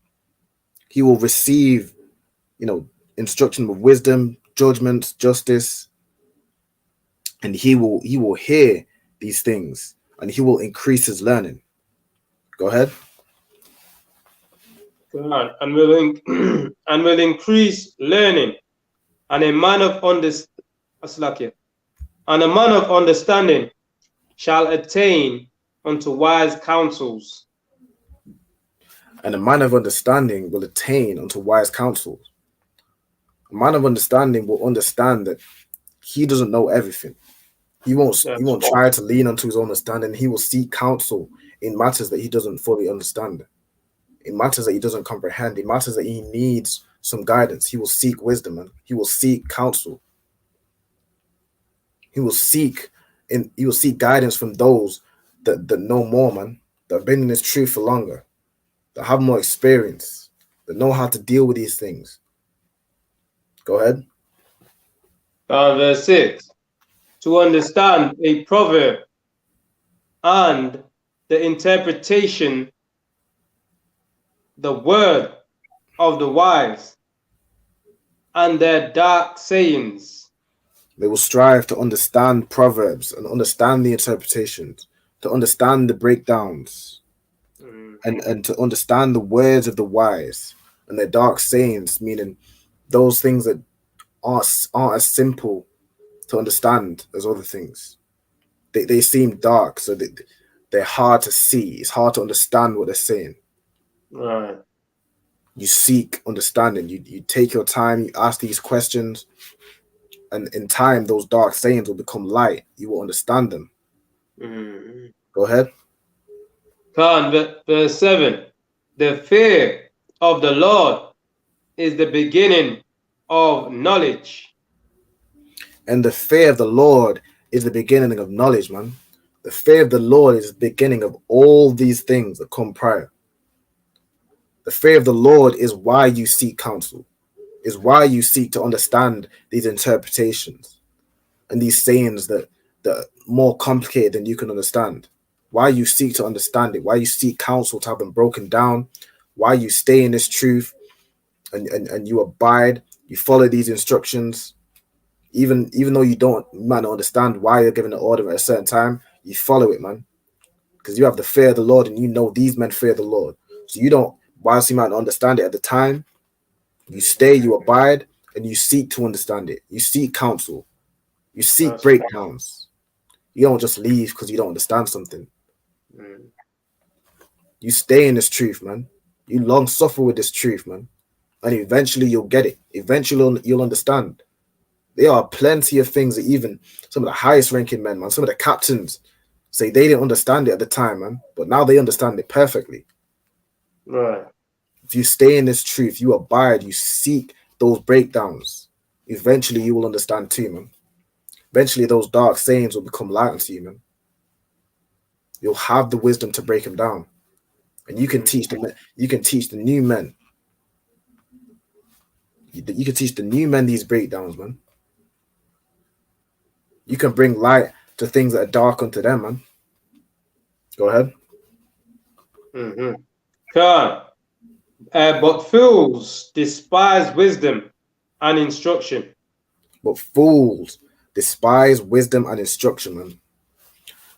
He will receive, instruction of wisdom, judgment, justice, and he will hear these things, and he will increase his learning. Go ahead. and will and will increase learning, and a man of understanding shall attain unto wise counsels. And a man of understanding will attain unto wise counsels. A man of understanding will understand that he doesn't know everything. He won't try to lean onto his own understanding. He will seek counsel in matters that he doesn't fully understand, in matters that he doesn't comprehend, in matters that he needs some guidance. He will seek wisdom and he will seek counsel. He will seek guidance from those that know more, man, that have been in this truth for longer, that have more experience, that know how to deal with these things. Go ahead. Verse 6. To understand a proverb and the interpretation, the word of the wise, and their dark sayings. They will strive to understand proverbs and understand the interpretations, to understand the breakdowns, and to understand the words of the wise and their dark sayings, meaning those things that aren't as simple to understand as other things. They seem dark, so they're hard to see. It's hard to understand what they're saying. Right. You seek understanding. You take your time. You ask these questions, and in time, those dark sayings will become light. You will understand them. Go ahead. Verse 7. The fear of the Lord is the beginning of knowledge. And the fear of the Lord is the beginning of knowledge, man. The fear of the Lord is the beginning of all these things that come prior. The fear of the Lord is why you seek counsel, is why you seek to understand these interpretations and these sayings that are more complicated than you can understand. Why you seek to understand it, why you seek counsel to have them broken down, why you stay in this truth and you abide, you follow these instructions. Even though you might not understand why you're given the order at a certain time, you follow it, man. Because you have the fear of the Lord, and you know these men fear the Lord. So you don't, whilst you might not understand it at the time, you stay, you abide, and you seek to understand it. You seek counsel. You seek breakdowns. You don't just leave because you don't understand something. You stay in this truth, man. You long suffer with this truth, man. And eventually you'll get it. Eventually you'll understand. There are plenty of things that even some of the highest ranking men, man, some of the captains say they didn't understand it at the time, man. But now they understand it perfectly. Right. If you stay in this truth, you abide, you seek those breakdowns, eventually you will understand too, man. Eventually those dark sayings will become light unto you, man. You'll have the wisdom to break them down. And you can teach them, you can teach the new men. You can teach the new men these breakdowns, man. You can bring light to things that are dark unto them, man. Go ahead. But fools despise wisdom and instruction. But fools despise wisdom and instruction, man.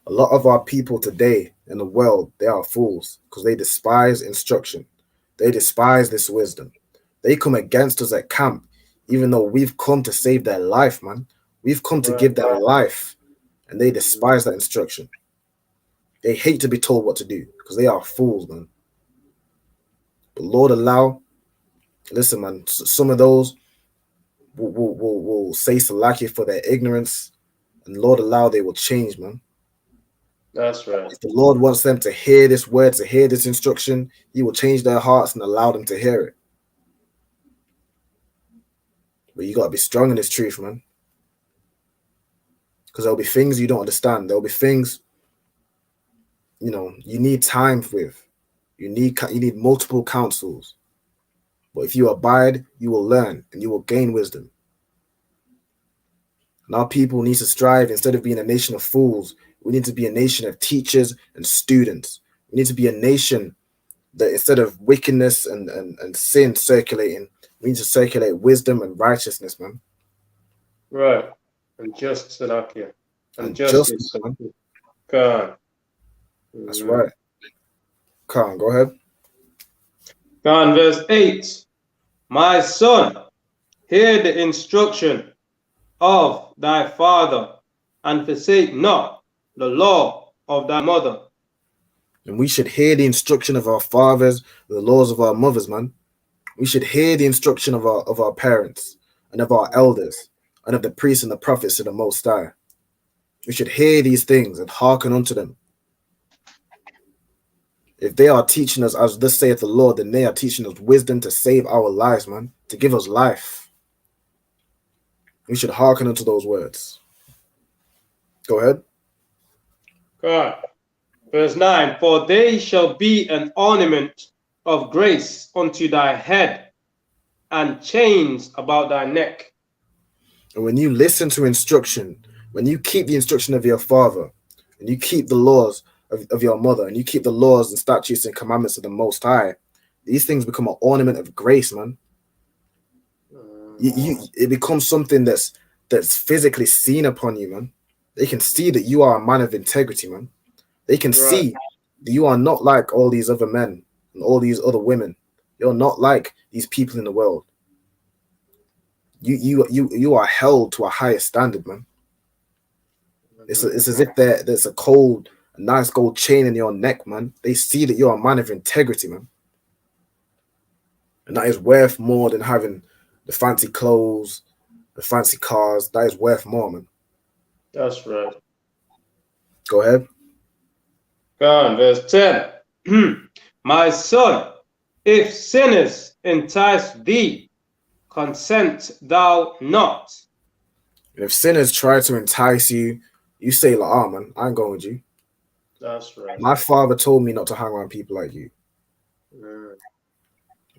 A lot of our people today in the world, they are fools because they despise instruction. They despise this wisdom. They come against us at camp, even though we've come to save their life, man. We've come to give their life, and they despise that instruction. They hate to be told what to do because they are fools, man. But Lord allow, listen, man, some of those will say Salaki for their ignorance, and Lord allow they will change, man. That's right. If the Lord wants them to hear this word, to hear this instruction, He will change their hearts and allow them to hear it. But you got to be strong in this truth, man. Because there'll be things you don't understand. There'll be things, you need time with. You need multiple counsels. But if you abide, you will learn and you will gain wisdom. And our people need to strive, instead of being a nation of fools, we need to be a nation of teachers and students. We need to be a nation that, instead of wickedness and sin circulating, we need to circulate wisdom and righteousness, man. Right. And just Salakia. And justice. man. God. That's right. Khan, go ahead. God, verse 8. My son, hear the instruction of thy father, and forsake not the law of thy mother. And we should hear the instruction of our fathers, the laws of our mothers, man. We should hear the instruction of our parents and of our elders and of the priests and the prophets of the Most High. We should hear these things and hearken unto them. If they are teaching us, as thus saith the Lord, then they are teaching us wisdom to save our lives, man, to give us life. We should hearken unto those words. Go ahead. God. Verse 9. For they shall be an ornament of grace unto thy head, and chains about thy neck. And when you listen to instruction, when you keep the instruction of your father, and you keep the laws of your mother, and you keep the laws and statutes and commandments of the Most High, these things become an ornament of grace, man. It becomes something that's physically seen upon you, man. They can see that you are a man of integrity, man. They can see that you are not like all these other men and all these other women. You're not like these people in the world. You are held to a higher standard, man. It's as if there's a nice gold chain in your neck, man. They see that you're a man of integrity, man. And that is worth more than having the fancy clothes, the fancy cars. That is worth more, man. That's right. Go ahead. Go on, verse 10. My son, if sinners entice thee, consent thou not. And if sinners try to entice you, you say, like, man, I ain't going with you. That's right. My father told me not to hang around people like you.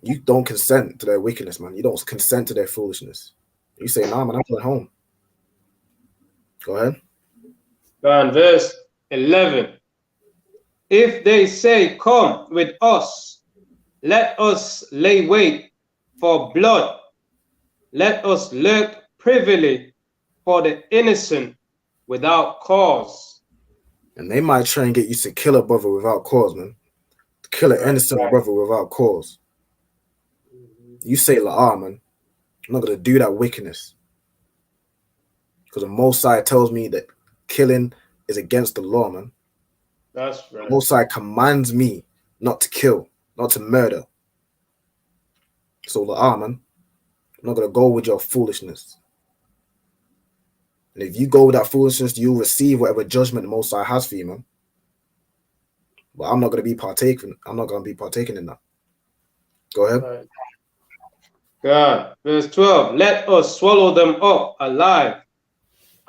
You don't consent to their wickedness, man. You don't consent to their foolishness. You say, nah, man, I'm going home. Go ahead. Go on, verse 11. If they say, come with us, let us lay wait for blood. Let us lurk privily for the innocent without cause. And they might try and get you to kill a brother without cause, man. To kill an innocent brother without cause. You say, like, man, I'm not going to do that wickedness. Because the Most High tells me that killing is against the law, man. That's right. The Most High commands me not to kill, not to murder. So, like, man, I'm not going to go with your foolishness. And if you go with that foolishness, you'll receive whatever judgment the Most High has for you, man. But I'm not going to be partaking. I'm not going to be partaking in that. Go ahead. Right. God, verse 12. Let us swallow them up alive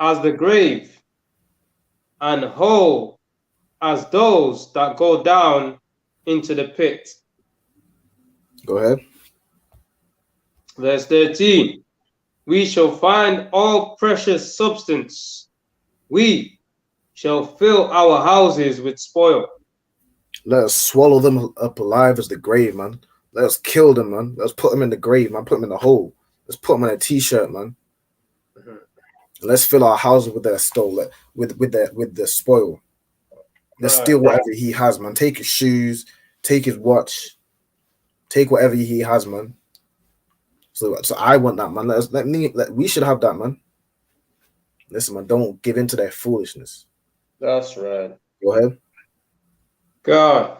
as the grave, and whole as those that go down into the pit. Go ahead. Verse 13. We shall find all precious substance we shall fill our houses with spoil. Let us swallow them up alive as the grave, man. Let us kill them, man. Let's put them in the grave, man. Put them in the hole. Let's put them in a t-shirt, man. And let's fill our houses with their stole, with the spoil. Let's steal whatever he has, man. Take his shoes, take his watch, take whatever he has, man. So I want that, man. We should have that, man. Listen, man, don't give in to their foolishness. That's right. Go ahead. God.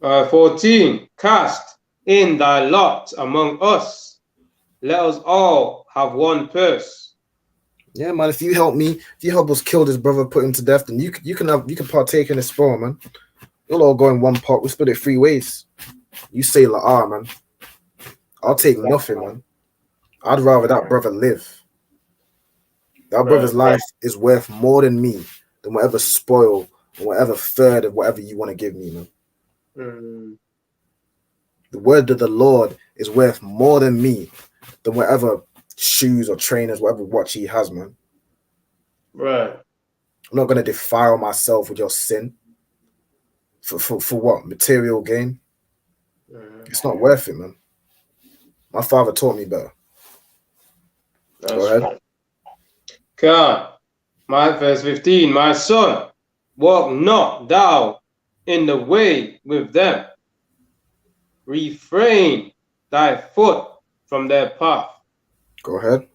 14. Cast in thy lot among us. Let us all have one purse. Yeah, man. If you help me, if you help us kill this brother, put him to death, then you can partake in the spoil, man. We'll all go in one pot. We'll split it 3 ways. You say la'ah, man. I'll take nothing, man. I'd rather that brother live. That brother's life is worth more than me, than whatever spoil or whatever third of whatever you want to give me, man. The word of the Lord is worth more than me, than whatever shoes or trainers, whatever watch he has, man. Right. I'm not gonna defile myself with your sin. For what? Material gain? It's not worth it, man. My father taught me better. Go ahead. Right. God, verse 15, my son, walk not thou in the way with them. Refrain thy foot from their path. Go ahead.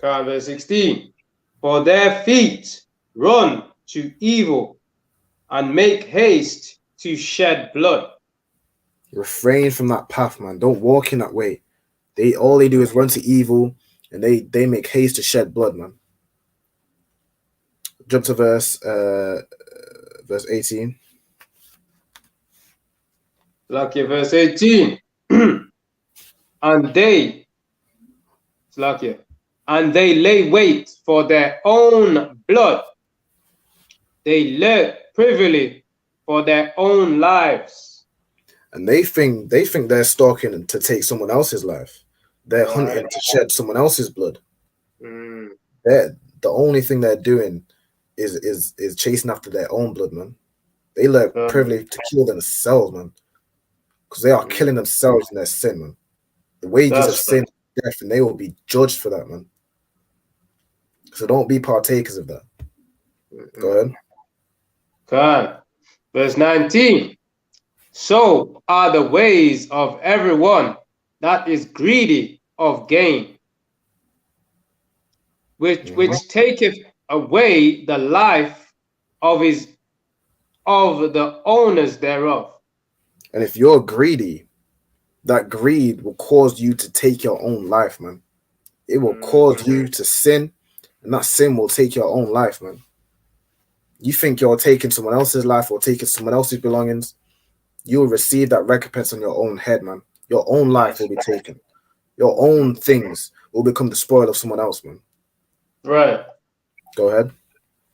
God, verse 16, for their feet run to evil and make haste to shed blood. Refrain from that path, man. Don't walk in that way. All they do is run to evil, and they make haste to shed blood, man. Jump to verse 18. Lucky verse 18. and they lay wait for their own blood. They lurk privily for their own lives. And they think they're stalking to take someone else's life. They're hunting to shed someone else's blood. The only thing they're doing is chasing after their own blood, man. They lurk privily to kill themselves, man. Because they are killing themselves in their sin, man. The wages of sin is death, and they will be judged for that, man. So don't be partakers of that. Go ahead. God. Verse 19. So are the ways of everyone that is greedy of gain, which taketh away the life of the owners thereof. And if you're greedy, that greed will cause you to take your own life, man. It will cause you to sin, and that sin will take your own life, man. You think you're taking someone else's life or taking someone else's belongings, you will receive that recompense on your own head, man. Your own life will be taken. Your own things will become the spoil of someone else, man. Right. Go ahead.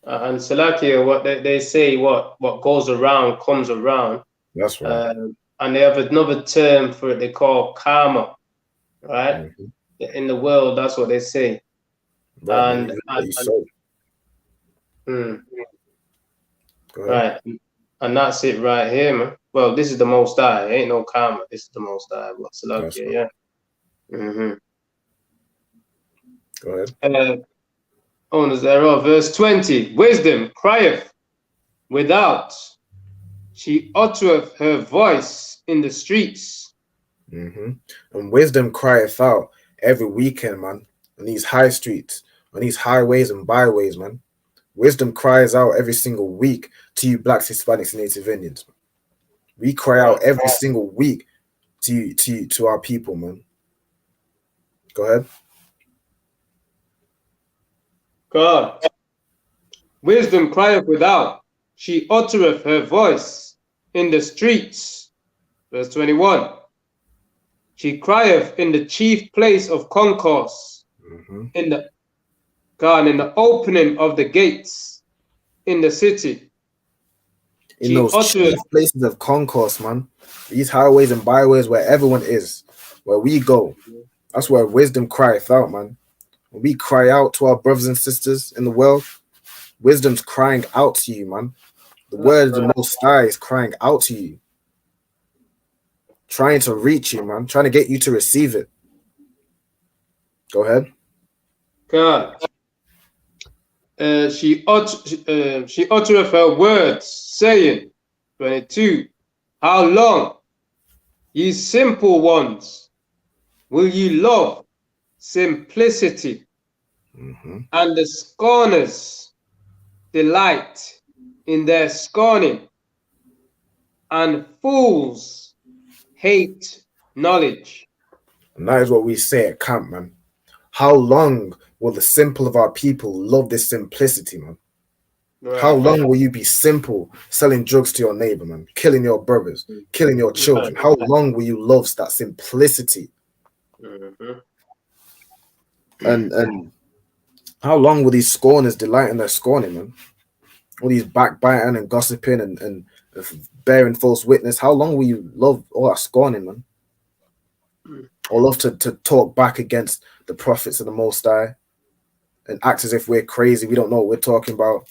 And Salakia, what they say, what goes around comes around. That's right. And they have another term for it. They call karma, right? In the world, that's what they say. Right. Right. And that's it right here, man. Well, this is the Most High. Ain't no karma. This is the Most High. Salakia, yeah. Go ahead. Owners thereof. Verse 20. Wisdom crieth without. She uttereth her voice in the streets. And wisdom crieth out every weekend, man, on these high streets, on these highways and byways, man. Wisdom cries out every single week to you blacks, Hispanics, and Native Indians. Man. We cry out every single week to our people, man. Go ahead. God. Wisdom crieth without. She uttereth her voice in the streets. Verse 21. She crieth in the chief place of concourse, in the opening of the gates, in the city. In those chief places of concourse, man. These highways and byways where everyone is, where we go. That's where wisdom crieth out, man. When we cry out to our brothers and sisters in the world, Wisdom's crying out to you, man. The That's word of right. the Most High is crying out to you, trying to reach you, man, trying to get you to receive it. Go ahead. God. She uttereth her words, saying, 22, how long, ye simple ones, will ye love simplicity, and the scorners delight in their scorning, and fools hate knowledge. And that is what we say at camp, man. How long will the simple of our people love this simplicity, man? Right. How long will you be simple, selling drugs to your neighbor, man, killing your brothers, killing your children? How long will you love that simplicity? And how long will these scorners delight in their scorning, man? All these backbiting and gossiping and bearing false witness. How long will you love all that scorning, man? Or love to talk back against the prophets of the Most High and act as if we're crazy, we don't know what we're talking about.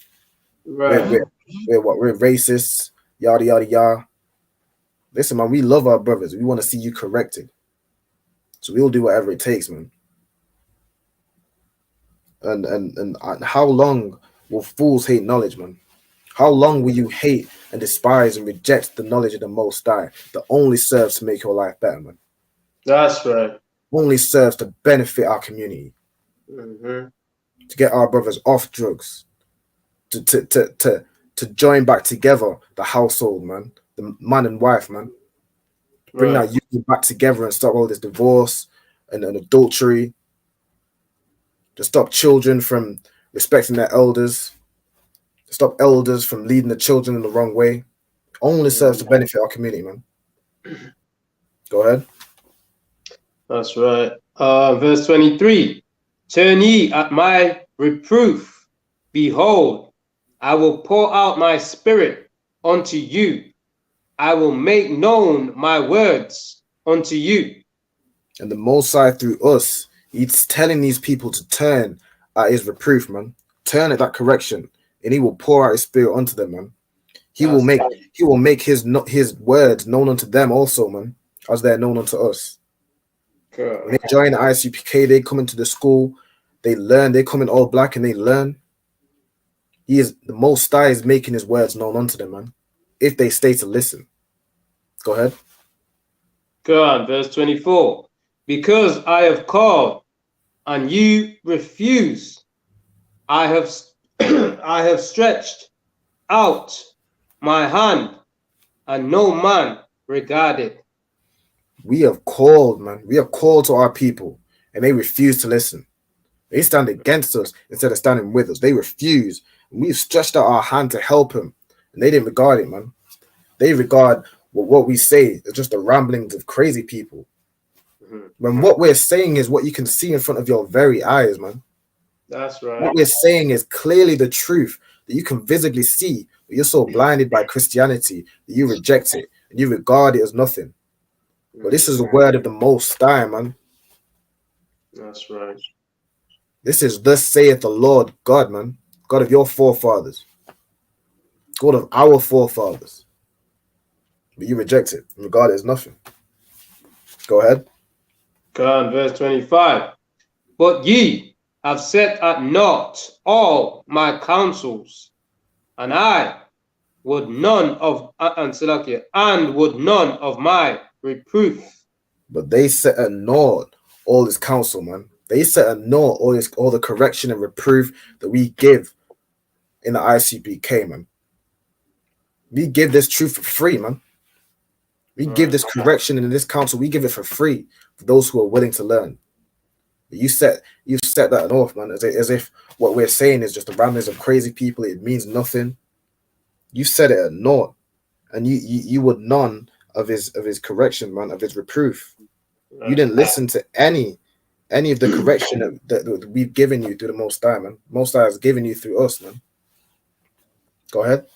Right. We're racists, yada yada yada. Listen, man, we love our brothers. We want to see you corrected. So we'll do whatever it takes, man. And how long will fools hate knowledge, man? How long will you hate and despise and reject the knowledge of the Most High that only serves to make your life better, man? That's right. Only serves to benefit our community, to get our brothers off drugs, to join back together the household, man, the man and wife, man. Bring that union back together and stop all this divorce and adultery. To stop children from respecting their elders. To stop elders from leading the children in the wrong way. Only serves to benefit our community, man. Go ahead. That's right. Verse 23. Turn ye at my reproof. Behold, I will pour out my spirit unto you. I will make known my words unto you. And the Most High through us, he's telling these people to turn at his reproof, man. Turn at that correction, and he will pour out his spirit unto them, man. He will make his words known unto them also, man, as they're known unto us. Cool. When they join the ICPK, they come into the school, they learn, they come in all black and they learn. The Most High is making his words known unto them, man, if they stay to listen. Go ahead. Go on, verse 24. Because I have called and you refuse, I have I have stretched out my hand and no man regarded. We have called, man. We have called to our people and they refuse to listen. They stand against us instead of standing with us. They refuse. And we've stretched out our hand to help them. And they didn't regard it, man. They regard what we say as just the ramblings of crazy people. When what we're saying is what you can see in front of your very eyes, man. That's right. What we're saying is clearly the truth that you can visibly see, but you're so blinded by Christianity that you reject it and you regard it as nothing. But this is the word of the Most High, man. That's right. This is thus saith the Lord God, man. God of your forefathers. God of our forefathers. But you reject it and regard it as nothing. Go ahead. Go on, verse 25. But ye have set at naught all my counsels, and I would none of my reproof. But they set at naught all his counsel, man. They set at naught all the correction and reproof that we give in the ICPK, man. We give this truth for free, man. We give this correction in this counsel. We give it for free for those who are willing to learn. You've set that off, man, as if what we're saying is just the ramblings of crazy people. It means nothing. You set it at naught, and you would none of his correction, man, of his reproof. You didn't listen to any of the correction that we've given you through the Most High, man. Most High has given you through us, man. Go ahead.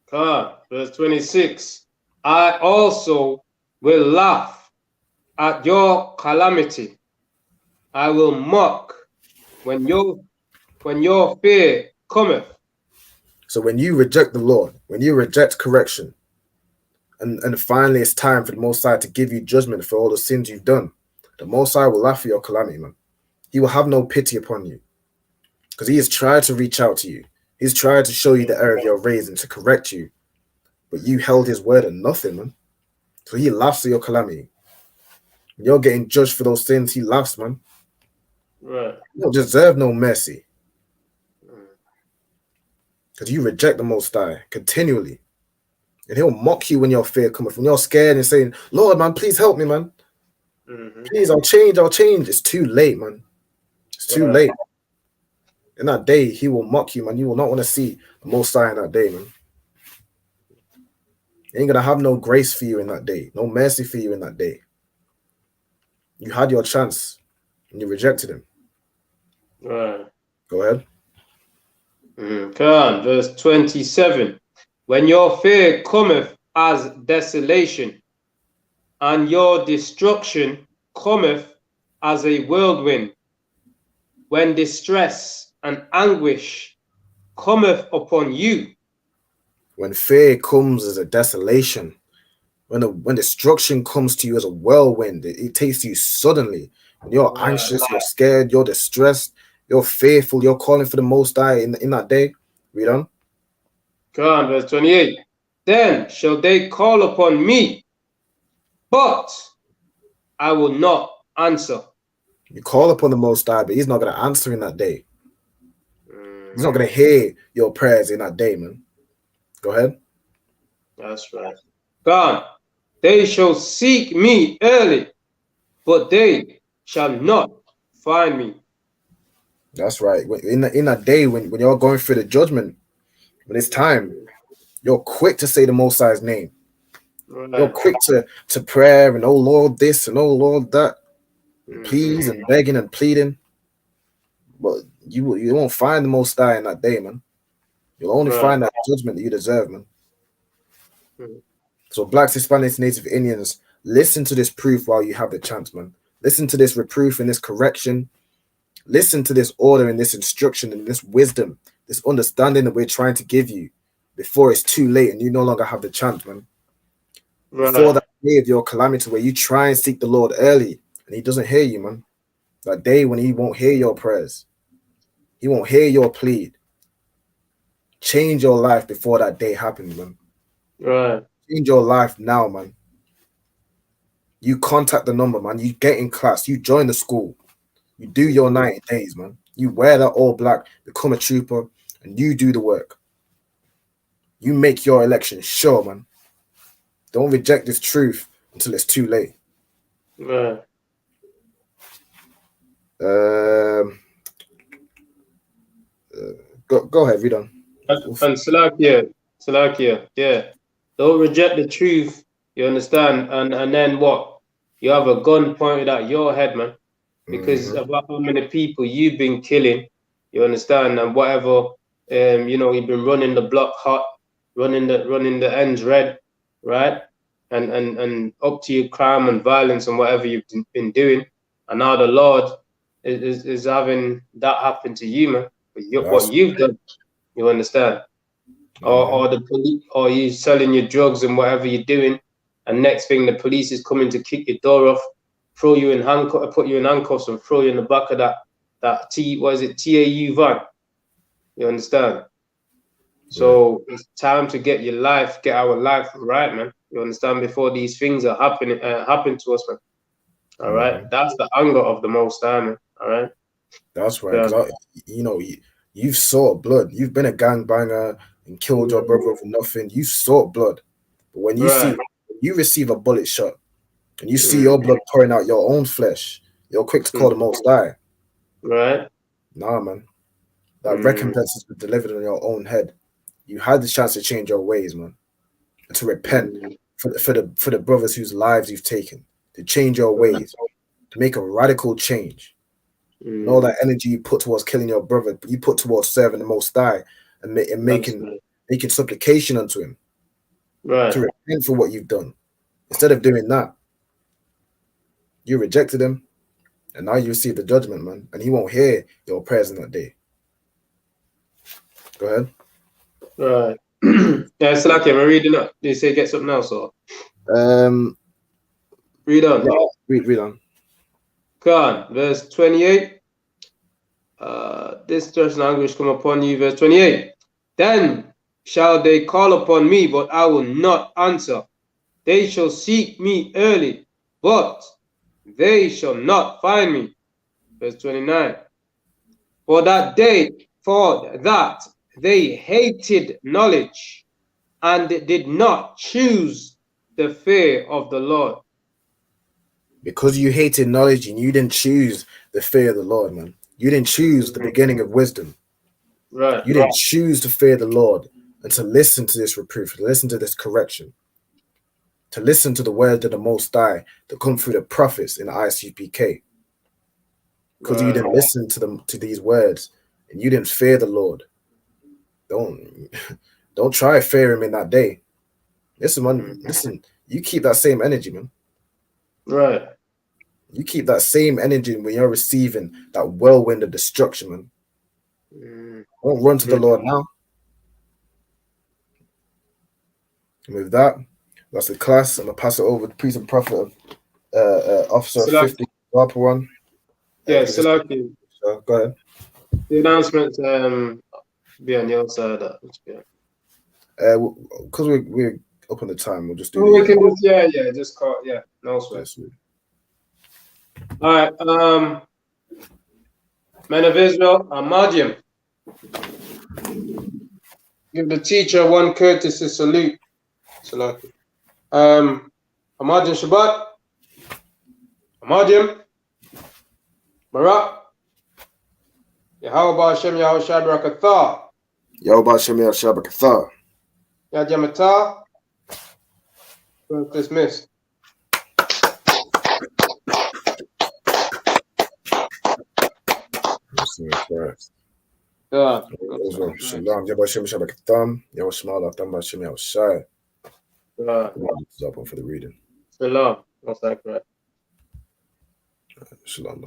Verse 26. I also will laugh at your calamity. I will mock when your fear cometh. So when you reject the Lord, when you reject correction, and finally it's time for the Most High to give you judgment for all the sins you've done, the Most High will laugh at your calamity, man. He will have no pity upon you because he has tried to reach out to you. He's tried to show you the error of your ways and to correct you, but you held his word and nothing, man. So he laughs at your calamity. When you're getting judged for those sins, he laughs, man. Right. You don't deserve no mercy because you reject the Most High continually. And he'll mock you when your fear cometh, when you're scared and saying, Lord, man, please help me, man. Please, I'll change. It's too late, man. It's too late. In that day, he will mock you, man. You will not want to see the Most High in that day, man. He ain't gonna have no grace for you in that day, no mercy for you in that day. You had your chance and you rejected him. Right. Go ahead. Come on, verse 27. When your fear cometh as desolation, and your destruction cometh as a whirlwind, when distress and anguish cometh upon you. When fear comes as a desolation, when destruction comes to you as a whirlwind, it takes you suddenly. When you're anxious, you're scared, you're distressed, you're fearful, you're calling for the Most High in that day. Read on. Come on, verse 28. Then shall they call upon me, but I will not answer. You call upon the Most High, but he's not going to answer in that day. He's not going to hear your prayers in that day, man. Go ahead. That's right. God, they shall seek me early, but they shall not find me. That's right. In that day, when you're going through the judgment, when it's time, you're quick to say the Most High's name. Right. You're quick to prayer and, oh Lord, this and oh Lord, that. Please and begging and pleading. But you won't find the Most High in that day, man. You'll only find that judgment that you deserve, man. So blacks, Hispanics, Native Indians, listen to this proof while you have the chance, man. Listen to this reproof and this correction. Listen to this order and this instruction and this wisdom, this understanding that we're trying to give you before it's too late and you no longer have the chance, man. Before that day of your calamity where you try and seek the Lord early and he doesn't hear you, man. That day when he won't hear your prayers. He won't hear your plea. Change your life before that day happens, man. Right. Change your life now, man. You contact the number, man. You get in class. You join the school. You do your 90 days, man. You wear that all black, become a trooper, and you do the work. You make your election sure, man. Don't reject this truth until it's too late. Right. Go ahead, read on. And Salakia, yeah. Don't reject the truth, you understand? And then what? You have a gun pointed at your head, man. Because of how many people you've been killing, you understand? And whatever, you've been running the block hot, running the ends red, right? And up to your crime and violence and whatever you've been doing. And now the Lord is having that happen to you, man. What you've done, you understand? Or the police, or you selling your drugs and whatever you're doing, and next thing the police is coming to kick your door off, throw you in handcuffs, put you in handcuffs, and throw you in the back of that TAU van. You understand? So it's time to get our life right, man. You understand? Before these things are happen to us, man. All right, that's the anger of the Most High, man. All right. That's right, because you've sought blood. You've been a gangbanger and killed your brother for nothing. You sought blood, but when you receive a bullet shot and you see your blood pouring out your own flesh, you're quick to call the Most High. Right? Nah, man. That recompense has been delivered on your own head. You had the chance to change your ways, man, and to repent for the brothers whose lives you've taken, to change your ways, to make a radical change. And all that energy you put towards killing your brother, you put towards serving the Most High and making supplication unto him, to repent for what you've done. Instead of doing that, you rejected him, and now you receive the judgment, man. And he won't hear your prayers in that day. Go ahead. Right. Yeah, it's like I'm reading up. Did you say get something else or read on? Yeah, read on. Go on, verse 28. This church language come upon you, verse 28. Then shall they call upon me, but I will not answer. They shall seek me early, but they shall not find me. Verse 29. For that they hated knowledge and did not choose the fear of the Lord. Because you hated knowledge and you didn't choose the fear of the Lord, man. You didn't choose the beginning of wisdom. Right. You didn't choose to fear the Lord and to listen to this reproof, to listen to this correction, to listen to the word of the Most High that come through the prophets in the ICPK. Because you didn't listen to these words and you didn't fear the Lord. Don't try to fear him in that day. Listen, man. Listen, you keep that same energy, man. Right. You keep that same energy when you're receiving that whirlwind of destruction, man. Don't run to the Lord now. And with that, that's the class. I'm gonna pass it over to priest and prophet of officer 50 Rapper one. Yeah, Salaki. So go ahead. The announcements be on your side. Because we're up on the time, we'll just do we can just just call no sweat. All right, men of Israel, Amadim. Give the teacher one courtesy salute. Salaki. Amadim Shabbat. Amadim. Barak. Yahweh Hashem Yahweh Shai Barakatah. Yahweh Hashem Yahweh Shai Barakatah. Yajamata. Dismissed. Yeah. Shalom. Yahweh Hashem Yahweh Barakatah. Yahweh Shema Latam Hashem Yahweh Shai. Up on for the reading. Shalom. That's correct. Shalom.